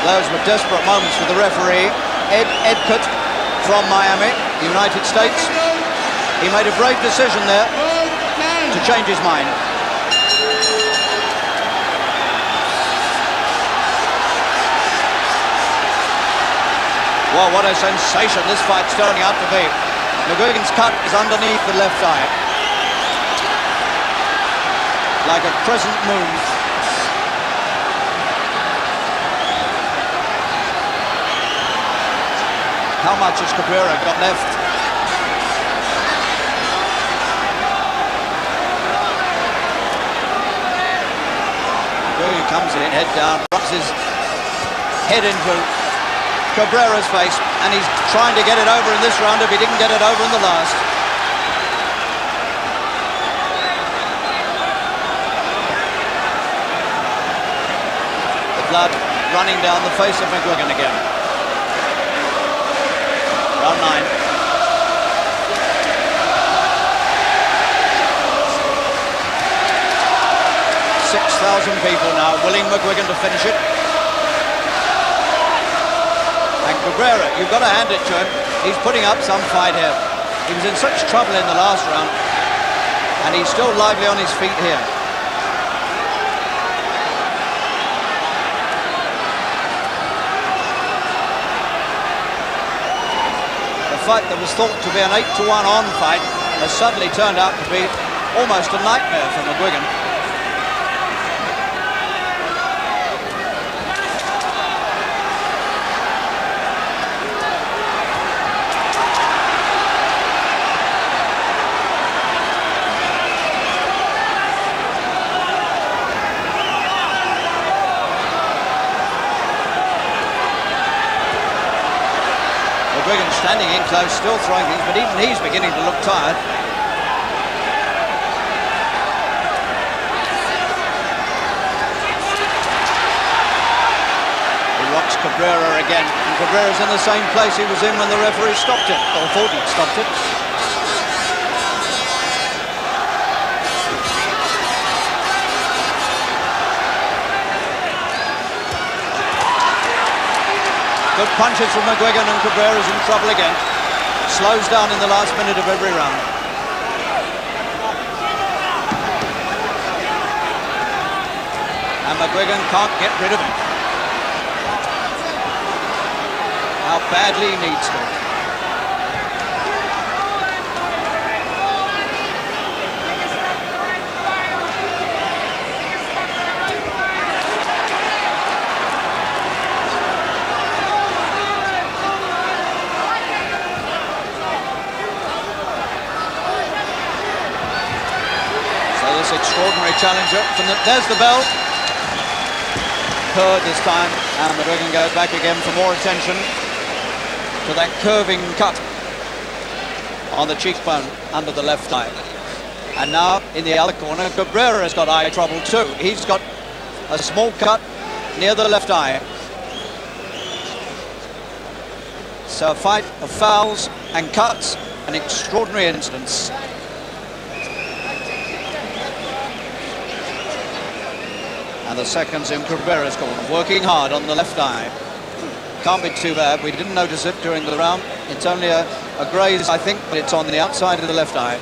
Those were desperate moments for the referee, Ed Edcott from Miami, United States. He made a brave decision there to change his mind. Well, what a sensation this fight's turning out to be. McGuigan's cut is underneath the left eye, like a crescent moon. How much has Cabrera got left? McGuigan comes in, head down, rubs his head into Cabrera's face, and he's trying to get it over in this round if he didn't get it over in the last. The blood running down the face of McGuigan again. Round 9. 6,000 people now willing McGuigan to finish it. And Cabrera, you've got to hand it to him. He's putting up some fight here. He was in such trouble in the last round, and he's still lively on his feet here. The fight that was thought to be an 8-1 on fight has suddenly turned out to be almost a nightmare for McGuigan. McGuigan standing in close, still throwing things, but even he's beginning to look tired. He rocks Cabrera again, and Cabrera's in the same place he was in when the referee stopped it, or thought he'd stopped it. Good punches from McGuigan, and Cabrera's in trouble again. Slows down in the last minute of every round. And McGuigan can't get rid of him. how badly he needs to. Extraordinary challenger. There's the bell. Curved this time, and McGuigan goes back again for more attention to that curving cut on the cheekbone under the left eye. And now in the other corner, Cabrera has got eye trouble too. He's got a small cut near the left eye. So a fight of fouls and cuts, an extraordinary incidence. And the second's in Cabrera's corner, working hard on the left eye. Can't be too bad. We didn't notice it during the round. It's only a graze, I think, but it's on the outside of the left eye.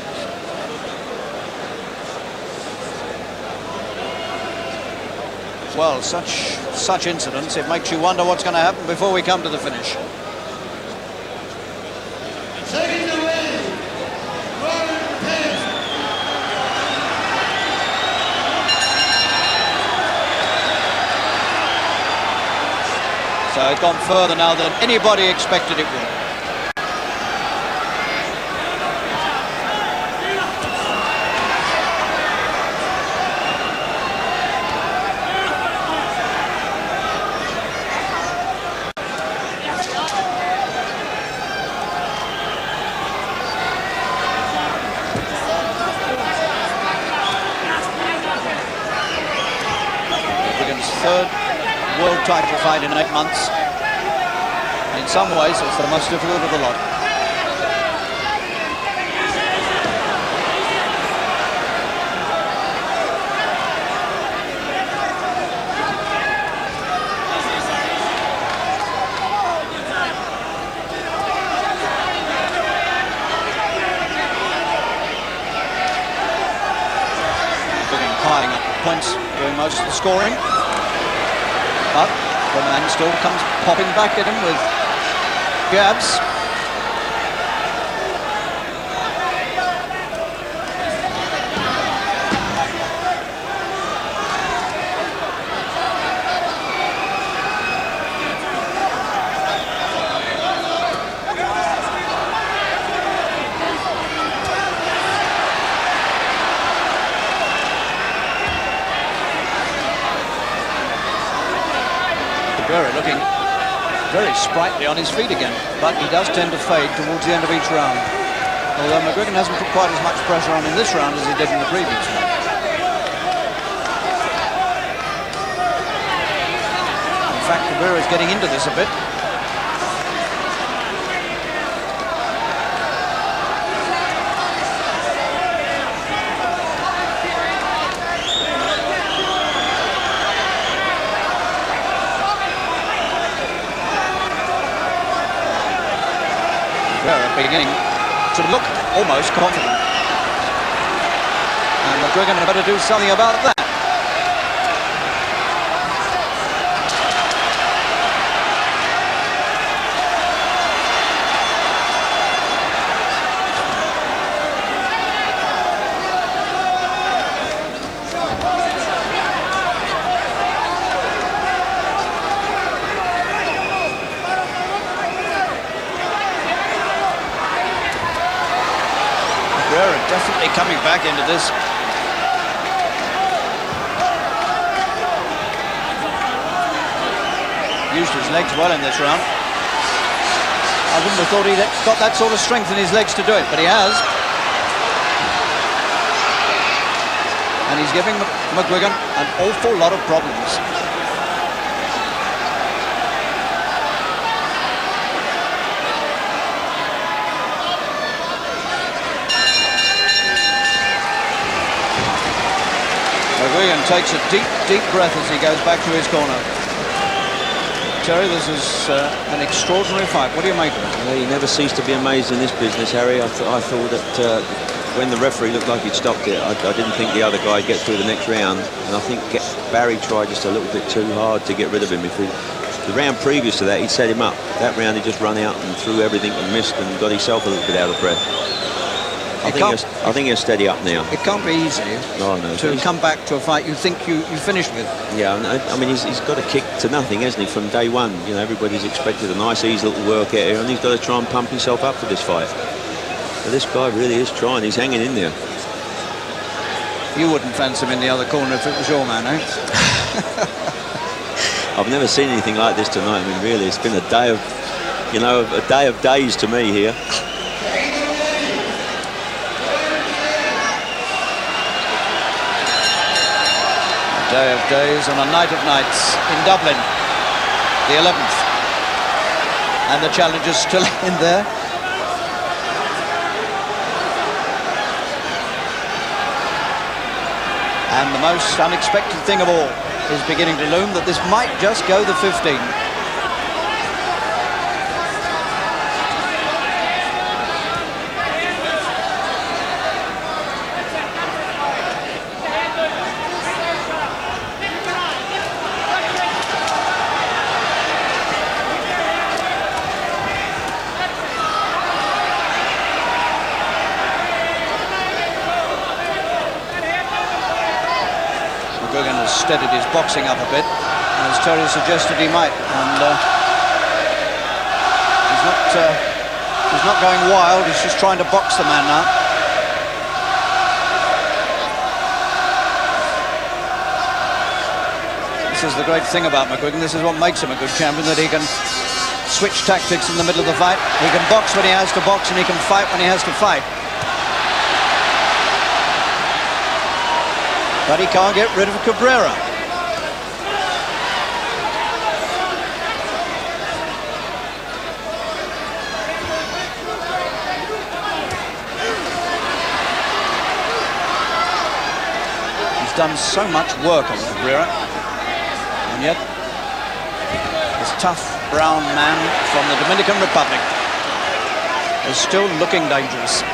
Well, such incidents, it makes you wonder what's going to happen before we come to the finish. So it's gone further now than anybody expected it would. McGuigan's third world title fight in 8 months. In some ways, it's the most difficult of the lot. McGuigan piling up points, doing most of the scoring. But the man still comes popping back at him with jabs. Cabrera looking very sprightly on his feet again, but he does tend to fade towards the end of each round. Although McGuigan hasn't put quite as much pressure on in this round as he did in the previous one. In fact, Cabrera is getting into this a bit. Beginning to look almost confident. And McGuigan had better do something about that. Definitely coming back into this. Used his legs well in this round. I wouldn't have thought he'd got that sort of strength in his legs to do it, but he has. And he's giving McGuigan an awful lot of problems. McGuigan takes a deep breath as he goes back to his corner. Terry, this is an extraordinary fight. What do you make of it? Well, you never cease to be amazed in this business, Harry. I thought that when the referee looked like he'd stopped it, I didn't think the other guy would get through the next round. And I think Barry tried just a little bit too hard to get rid of him. If he The round previous to that, he'd set him up. That round, he just run out and threw everything and missed and got himself a little bit out of breath. I think he'll steady up now. It can't be easy to come back to a fight you think you finished with. Yeah, I mean, he's got a kick to nothing, hasn't he, from day one? You know, everybody's expected a nice, easy little work out here, and he's got to try and pump himself up for this fight. But this guy really is trying. He's hanging in there. You wouldn't fancy him in the other corner if it was your man, eh? I've never seen anything like this tonight. I mean, really, it's been a day of, you know, a day of days to me here. Day of days and a night of nights in Dublin, the 11th, and the challengers still in there. And the most unexpected thing of all is beginning to loom, that this might just go the 15. McGuigan has steadied his boxing up a bit, as Terry suggested he might, and he's not going wild. He's just trying to box the man now. This is the great thing about McGuigan. This is what makes him a good champion, that he can switch tactics in the middle of the fight. He can box when he has to box, and he can fight when he has to fight. But he can't get rid of Cabrera. He's done so much work on Cabrera, and yet this tough brown man from the Dominican Republic is still looking dangerous.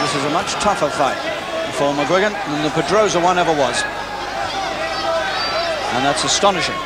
This is a much tougher fight for McGuigan than the Pedrosa one ever was. And that's astonishing.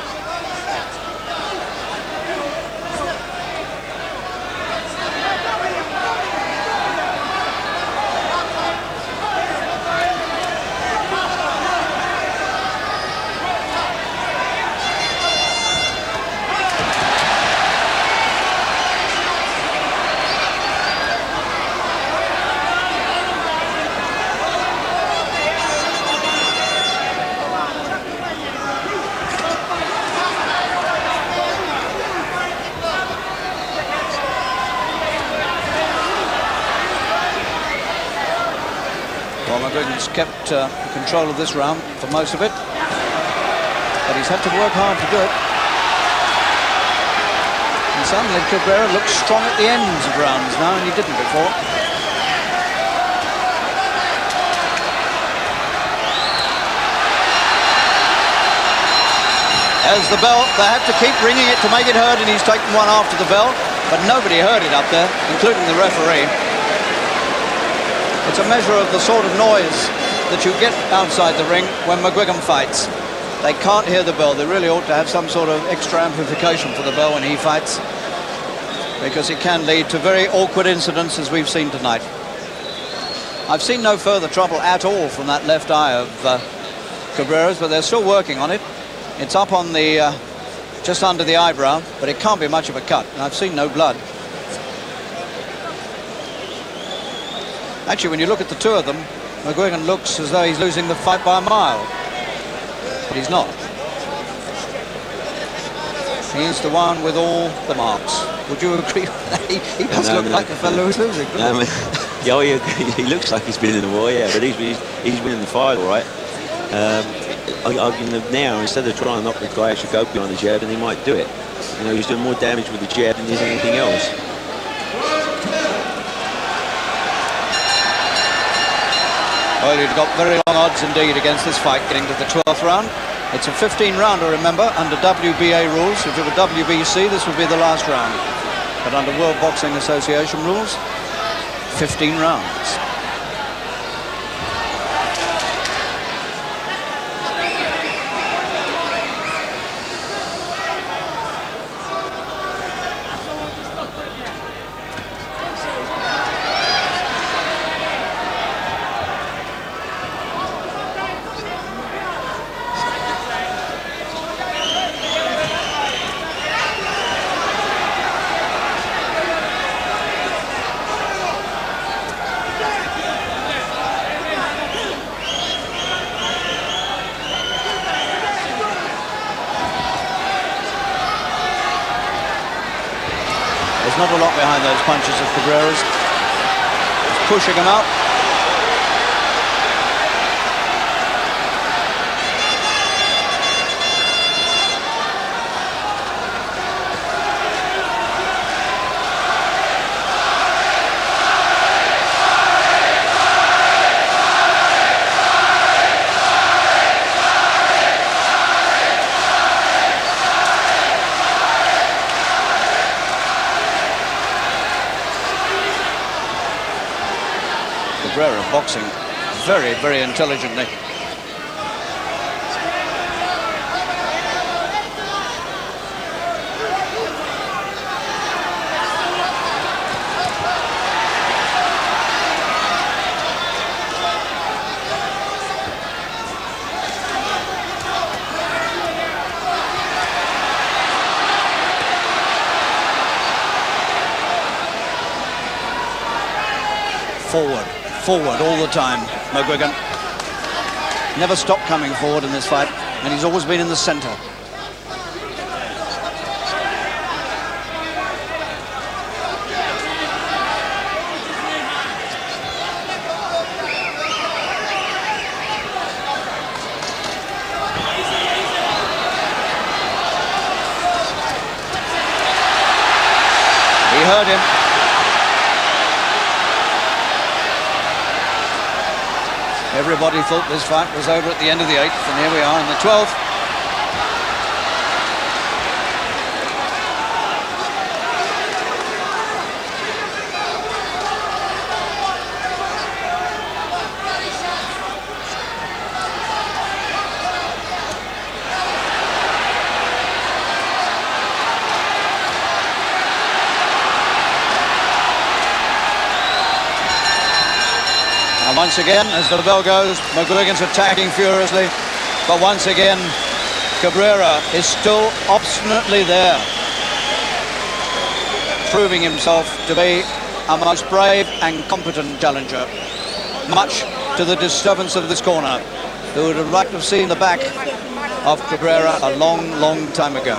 McGuigan's kept control of this round for most of it, but he's had to work hard to do it. And suddenly Cabrera looks strong at the ends of rounds now, and he didn't before. As the bell, they have to keep ringing it to make it heard, and he's taken one after the bell, but nobody heard it up there, including the referee. It's a measure of the sort of noise that you get outside the ring when McGuigan fights. They can't hear the bell. They really ought to have some sort of extra amplification for the bell when he fights, because it can lead to very awkward incidents, as we've seen tonight. I've seen no further trouble at all from that left eye of Cabrera's, but they're still working on it. It's up on the just under the eyebrow, but it can't be much of a cut, and I've seen no blood. Actually, when you look at the two of them, McGuigan looks as though he's losing the fight by a mile, but he's not. He's the one with all the marks. Would you agree with that? He does look like a fellow who's losing. He looks like he's been in the war, yeah, but he's winning the fight, all right. Now, instead of trying to knock the guy, actually go behind the jab, and he might do it. You know, he's doing more damage with the jab than he is anything else. Well, you've got very long odds indeed against this fight getting to the 12th round. It's a 15-rounder, remember, under WBA rules. If it were WBC, this would be the last round. But under World Boxing Association rules, 15 rounds. There's not a lot behind those punches of Cabrera's. He's pushing him out. Cabrera boxing very, very intelligently. Forward all the time, McGuigan. Never stopped coming forward in this fight, and he's always been in the center. He heard him. Everybody thought this fight was over at the end of the 8th, and here we are in the 12th. And once again, as the bell goes, McGuigan's attacking furiously, but once again, Cabrera is still obstinately there, proving himself to be a most brave and competent challenger, much to the disturbance of this corner, who would have liked to have seen the back of Cabrera a long, long time ago.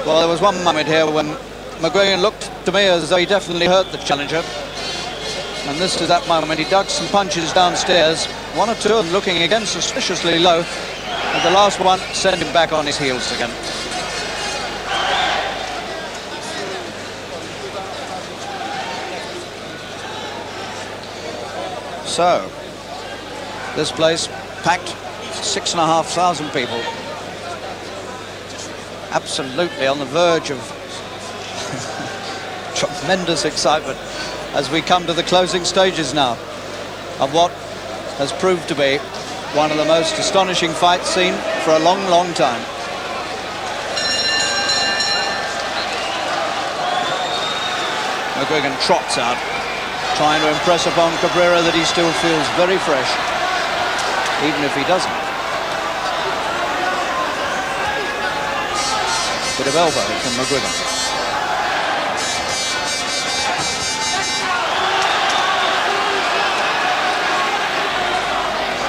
Well, there was one moment here when McGuigan looked to me as though he definitely hurt the challenger. And this is that moment. He dug some punches downstairs, one or two of them looking again suspiciously low, and the last one sent him back on his heels again. So, this place packed, 6,500 people. Absolutely on the verge of tremendous excitement as we come to the closing stages now of what has proved to be one of the most astonishing fights seen for a long, long time. McGuigan trots out, trying to impress upon Cabrera that he still feels very fresh, even if he doesn't. Bit of elbow from McGuigan.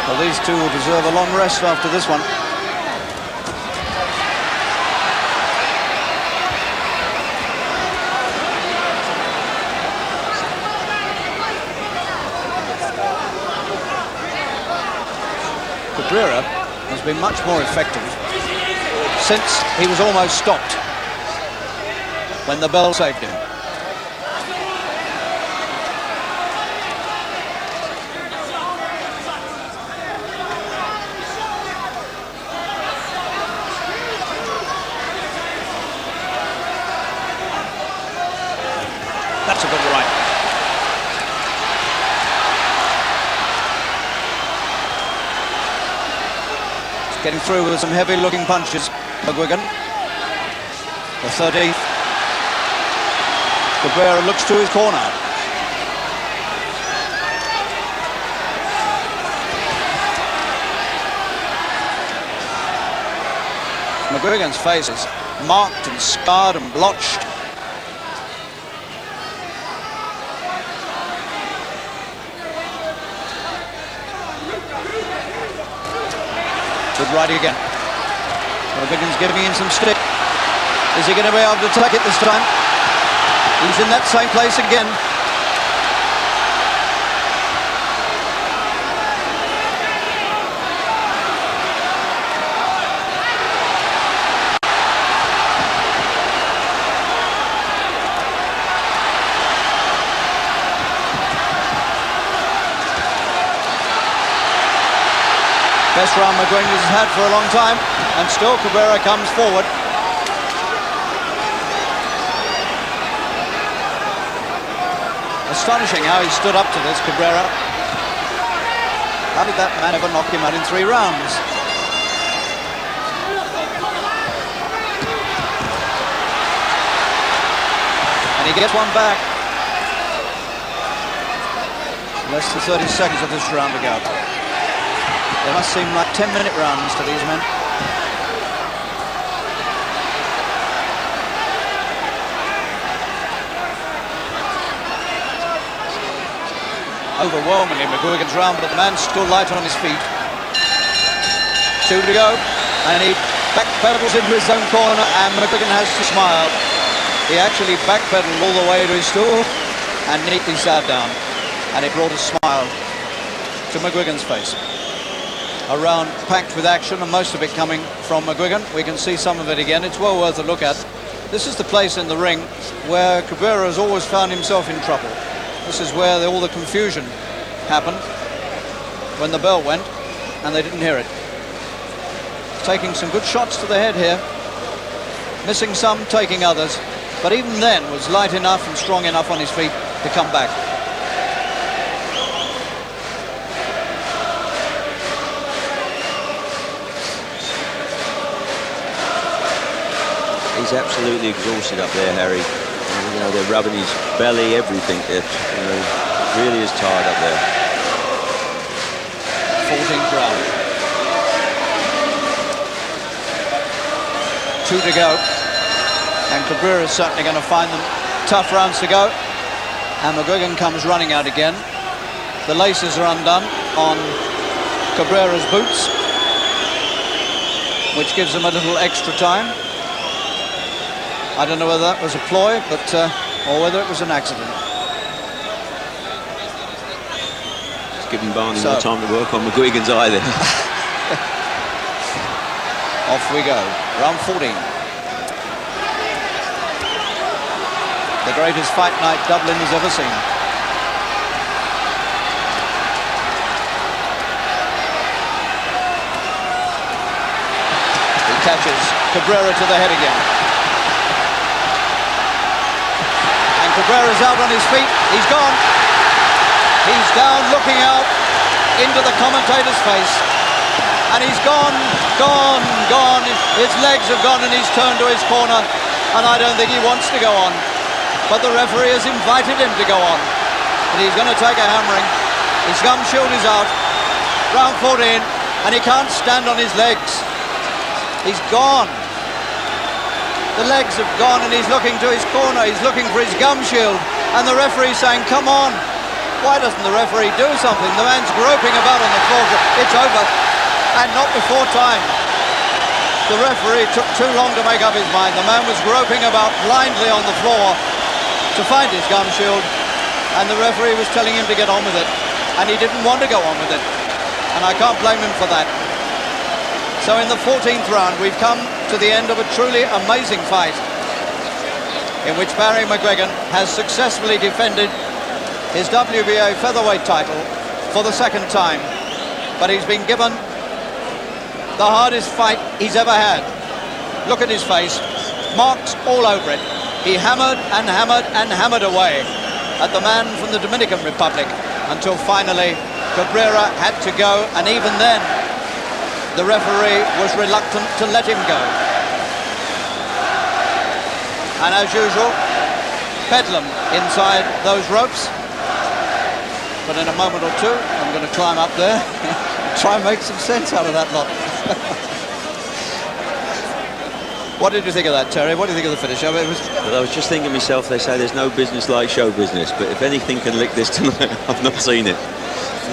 Well, these two will deserve a long rest after this one. Cabrera has been much more effective since he was almost stopped when the bell saved him. Getting through with some heavy-looking punches, McGuigan. The 13th. Cabrera looks to his corner. McGuigan's face is marked and scarred and blotched. Good right again. McGuigan's giving him some stick. Is he going to be able to take it this time? He's in that same place again. Best round McGuigan has had for a long time, and still Cabrera comes forward. Astonishing how he stood up to this, Cabrera. How did that man ever knock him out in 3 rounds? And he gets one back. Less than 30 seconds of this round to go. They must seem like 10-minute rounds to these men. Overwhelmingly McGuigan's round, but the man's still light on his feet. 2 to go, and he backpedals into his own corner, and McGuigan has to smile. He actually backpedaled all the way to his stool and neatly sat down, and it brought a smile to McGuigan's face. A round packed with action, and most of it coming from McGuigan. We can see some of it again. It's well worth a look at. This is the place in the ring where Cabrera has always found himself in trouble. This is where all the confusion happened when the bell went and they didn't hear it. Taking some good shots to the head here, missing some, taking others, but even then was light enough and strong enough on his feet to come back. He's absolutely exhausted up there, Harry. You know, they're rubbing his belly, everything. Really is tired up there. 14th round. 2 to go. And Cabrera is certainly going to find them tough rounds to go. And McGuigan comes running out again. The laces are undone on Cabrera's boots, which gives him a little extra time. I don't know whether that was a ploy, but or whether it was an accident. It's giving Barney more time to work on McGuigan's eye then. Off we go. Round 14. The greatest fight night Dublin has ever seen. He catches Cabrera to the head again. Cabrera's out on his feet. He's gone. He's down, looking out into the commentator's face. And he's gone, gone, gone. His legs have gone and he's turned to his corner. And I don't think he wants to go on. But the referee has invited him to go on. And he's going to take a hammering. His gum shield is out. Round 14. And he can't stand on his legs. He's gone. The legs have gone and he's looking to his corner. He's looking for his gum shield. And the referee's saying, come on. Why doesn't the referee do something? The man's groping about on the floor. It's over. And not before time. The referee took too long to make up his mind. The man was groping about blindly on the floor to find his gum shield. And the referee was telling him to get on with it. And he didn't want to go on with it. And I can't blame him for that. So in the 14th round, we've come to the end of a truly amazing fight in which Barry McGuigan has successfully defended his WBA featherweight title for the 2nd time. But he's been given the hardest fight he's ever had. Look at his face, marks all over it. He hammered and hammered and hammered away at the man from the Dominican Republic until finally Cabrera had to go, and even then the referee was reluctant to let him go. And as usual, Bedlam inside those ropes. But in a moment or two, I'm going to climb up there and try and make some sense out of that lot. What did you think of that, Terry? What do you think of the finish? I mean, Well, I was just thinking to myself, they say there's no business like show business, but if anything can lick this tonight, I've not seen it.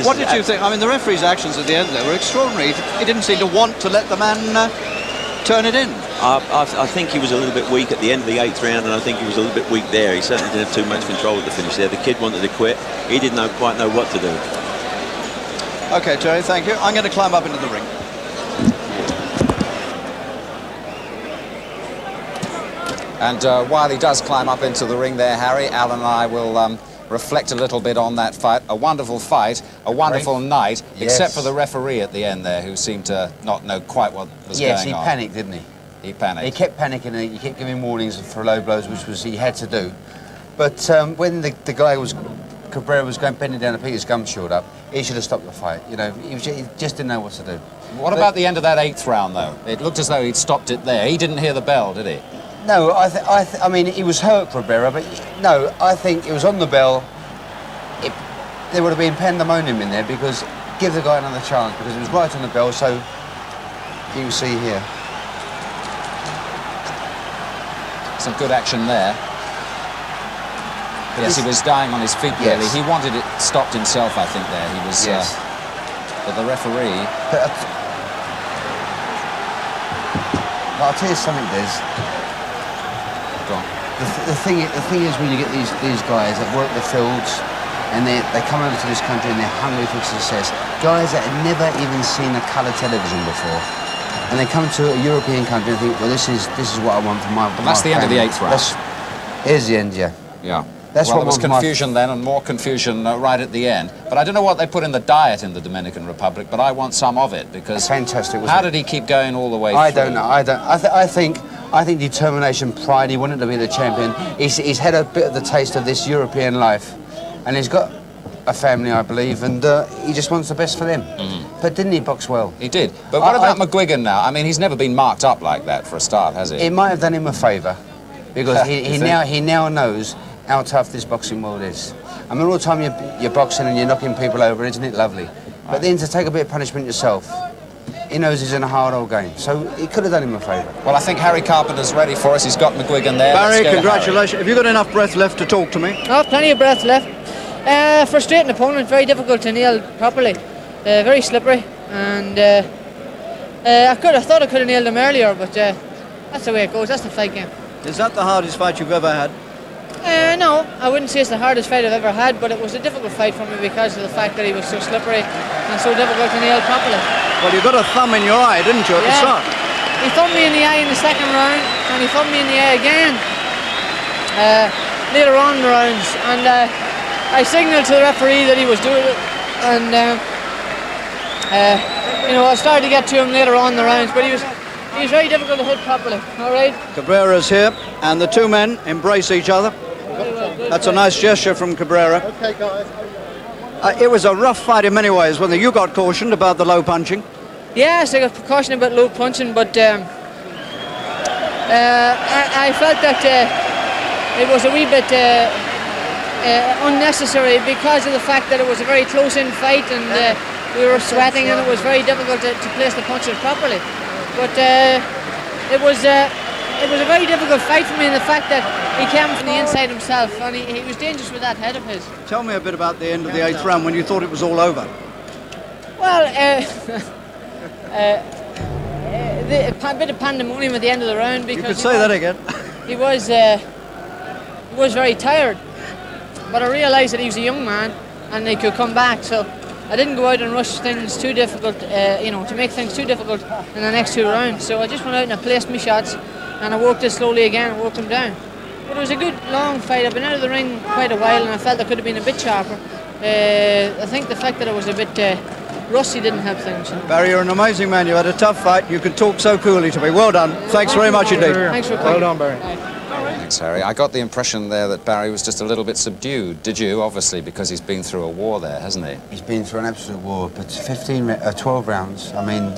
What did you think? I mean, the referee's actions at the end there were extraordinary. He didn't seem to want to let the man turn it in. I think he was a little bit weak at the end of the 8th round, and I think he was a little bit weak there. He certainly didn't have too much control at the finish there. The kid wanted to quit. He didn't quite know what to do. OK, Terry, thank you. I'm going to climb up into the ring. And while he does climb up into the ring there, Harry, Alan and I will reflect a little bit on that fight. A wonderful fight, a wonderful night, except for the referee at the end there, who seemed to not know quite what was going on. Yes, he panicked, didn't he? He panicked. He kept panicking and he kept giving warnings for low blows, which was he had to do. But when the guy Cabrera was going bending down to pick his gum shield up, he should have stopped the fight. You know, he just didn't know what to do. What about the end of that 8th round, though? It looked as though he'd stopped it there. He didn't hear the bell, did he? No, I mean, he was hurt, Cabrera, but no, I think it was on the bell. There would have been pandemonium in there because give the guy another chance because it was right on the bell, so you can see here. Some good action there. Yes, he was dying on his feet, really. Yes. He wanted it stopped himself, I think, there. He was... Yes. But the referee... But I'll tell you something, Des. Go on. The thing is when you get these guys that work the fields and they come over to this country and they're hungry for success, guys that had never even seen a colour television before, and they come to a European country and think, well, this is what I want for my But that's the end of the 8th round. Here's the end, yeah. Yeah. That's well, what there was confusion then and more confusion right at the end. But I don't know what they put in the diet in the Dominican Republic, but I want some of it because... Fantastic, wasn't how it? did he keep going all the way through? I don't know. I think determination, pride. He wanted to be the champion. He's had a bit of the taste of this European life, and he's got a family, I believe, and he just wants the best for them. But didn't he box well? He did. But what about McGuigan now? I mean, he's never been marked up like that for a start, has he? It might have done him a favour because he now knows how tough this boxing world is. I mean, all the time you're boxing and you're knocking people over, isn't it lovely? But then to take a bit of punishment yourself, he knows he's in a hard old game, so it could have done him a favour. Well, I think Harry Carpenter's ready for us. He's got McGuigan there. Barry, congratulations. Have you got enough breath left to talk to me? Oh, plenty of breath left. Frustrating opponent, very difficult to nail properly. Very slippery, and I thought I could have nailed him earlier, but that's the way it goes. That's the fight game. Is that the hardest fight you've ever had? No, I wouldn't say it's the hardest fight I've ever had, but it was a difficult fight for me because of the fact that he was so slippery and so difficult to nail properly. Well, you got a thumb in your eye, didn't you, at the start? He thumbed me in the eye in the 2nd round, and he thumbed me in the eye again later on in the rounds. And I signalled to the referee that he was doing it, and you know, I started to get to him later on in the rounds, but he was very difficult to hit properly. All right. Cabrera's here, and the two men embrace each other. That's a nice gesture from Cabrera. Okay, guys. It was a rough fight in many ways, when you got cautioned about the low punching. Yes, I got cautioned about low punching, but I felt that it was a wee bit unnecessary because of the fact that it was a very close-in fight and we were sweating and it was very difficult to place the punches properly. But it was a very difficult fight for me in the fact that he came from the inside himself and he was dangerous with that head of his. Tell me a bit about the end of the 8th round when you thought it was all over. Well, a bit of pandemonium at the end of the round because... You could say that again. He was very tired, but I realised that he was a young man and he could come back, so I didn't go out and rush things too difficult, you know, to make things too difficult in the next 2 rounds. So I just went out and I placed my shots and I worked it slowly again and worked him down. But it was a good long fight. I've been out of the ring quite a while and I felt I could have been a bit sharper. I think the fact that I was a bit rusty didn't help things. You know. Barry, you're an amazing man. You had a tough fight. You can talk so coolly to me. Well done. Thanks very much indeed. Thanks for coming. Well done, Barry. Thanks, Harry. I got the impression there that Barry was just a little bit subdued. Did you? Obviously, because he's been through a war there, hasn't he? He's been through an absolute war, but 12 rounds. I mean,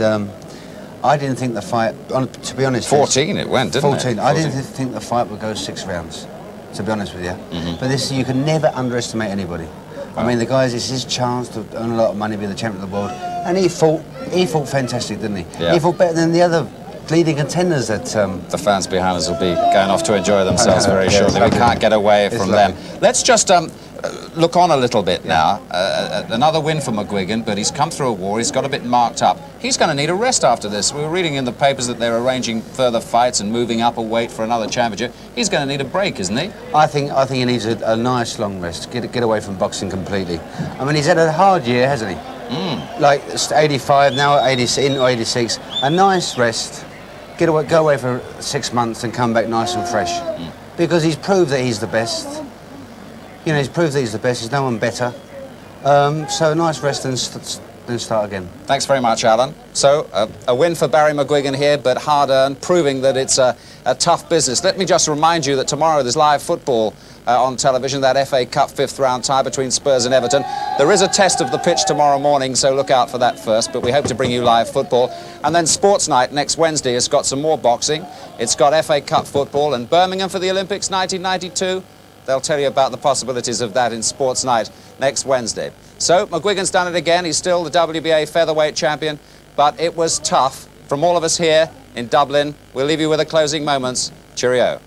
I didn't think the fight, to be honest... 14 it went, didn't 14. it? 14. I didn't think the fight would go 6 rounds, to be honest with you. But this, you can never underestimate anybody. I mean, the guys, it's his chance to earn a lot of money, be the champion of the world. And he fought fantastic, didn't he? Yeah. He fought better than the other leading contenders that... The fans behind us will be going off to enjoy themselves very yeah, shortly. We can't get away from them. Let's just look on a little bit now. Another win for McGuigan, but he's come through a war. He's got a bit marked up. He's going to need a rest after this. We were reading in the papers that they're arranging further fights and moving up a weight for another championship. He's going to need a break, isn't he? I think he needs a nice long rest. Get away from boxing completely. I mean, he's had a hard year, hasn't he? Like 85 now, 86. A nice rest. Go away for 6 months and come back nice and fresh. Because he's proved that he's the best. You know, he's proved that he's the best. There's no one better. So a nice rest and then start again. Thanks very much, Alan. So, a win for Barry McGuigan here, but hard-earned, proving that it's a tough business. Let me just remind you that tomorrow there's live football on television, that FA Cup 5th round tie between Spurs and Everton. There is a test of the pitch tomorrow morning, so look out for that first, but we hope to bring you live football. And then Sports Night next Wednesday has got some more boxing. It's got FA Cup football, and Birmingham for the Olympics 1992. They'll tell you about the possibilities of that in Sports Night next Wednesday. So, McGuigan's done it again. He's still the WBA featherweight champion, but it was tough. From all of us here in Dublin, we'll leave you with the closing moments. Cheerio.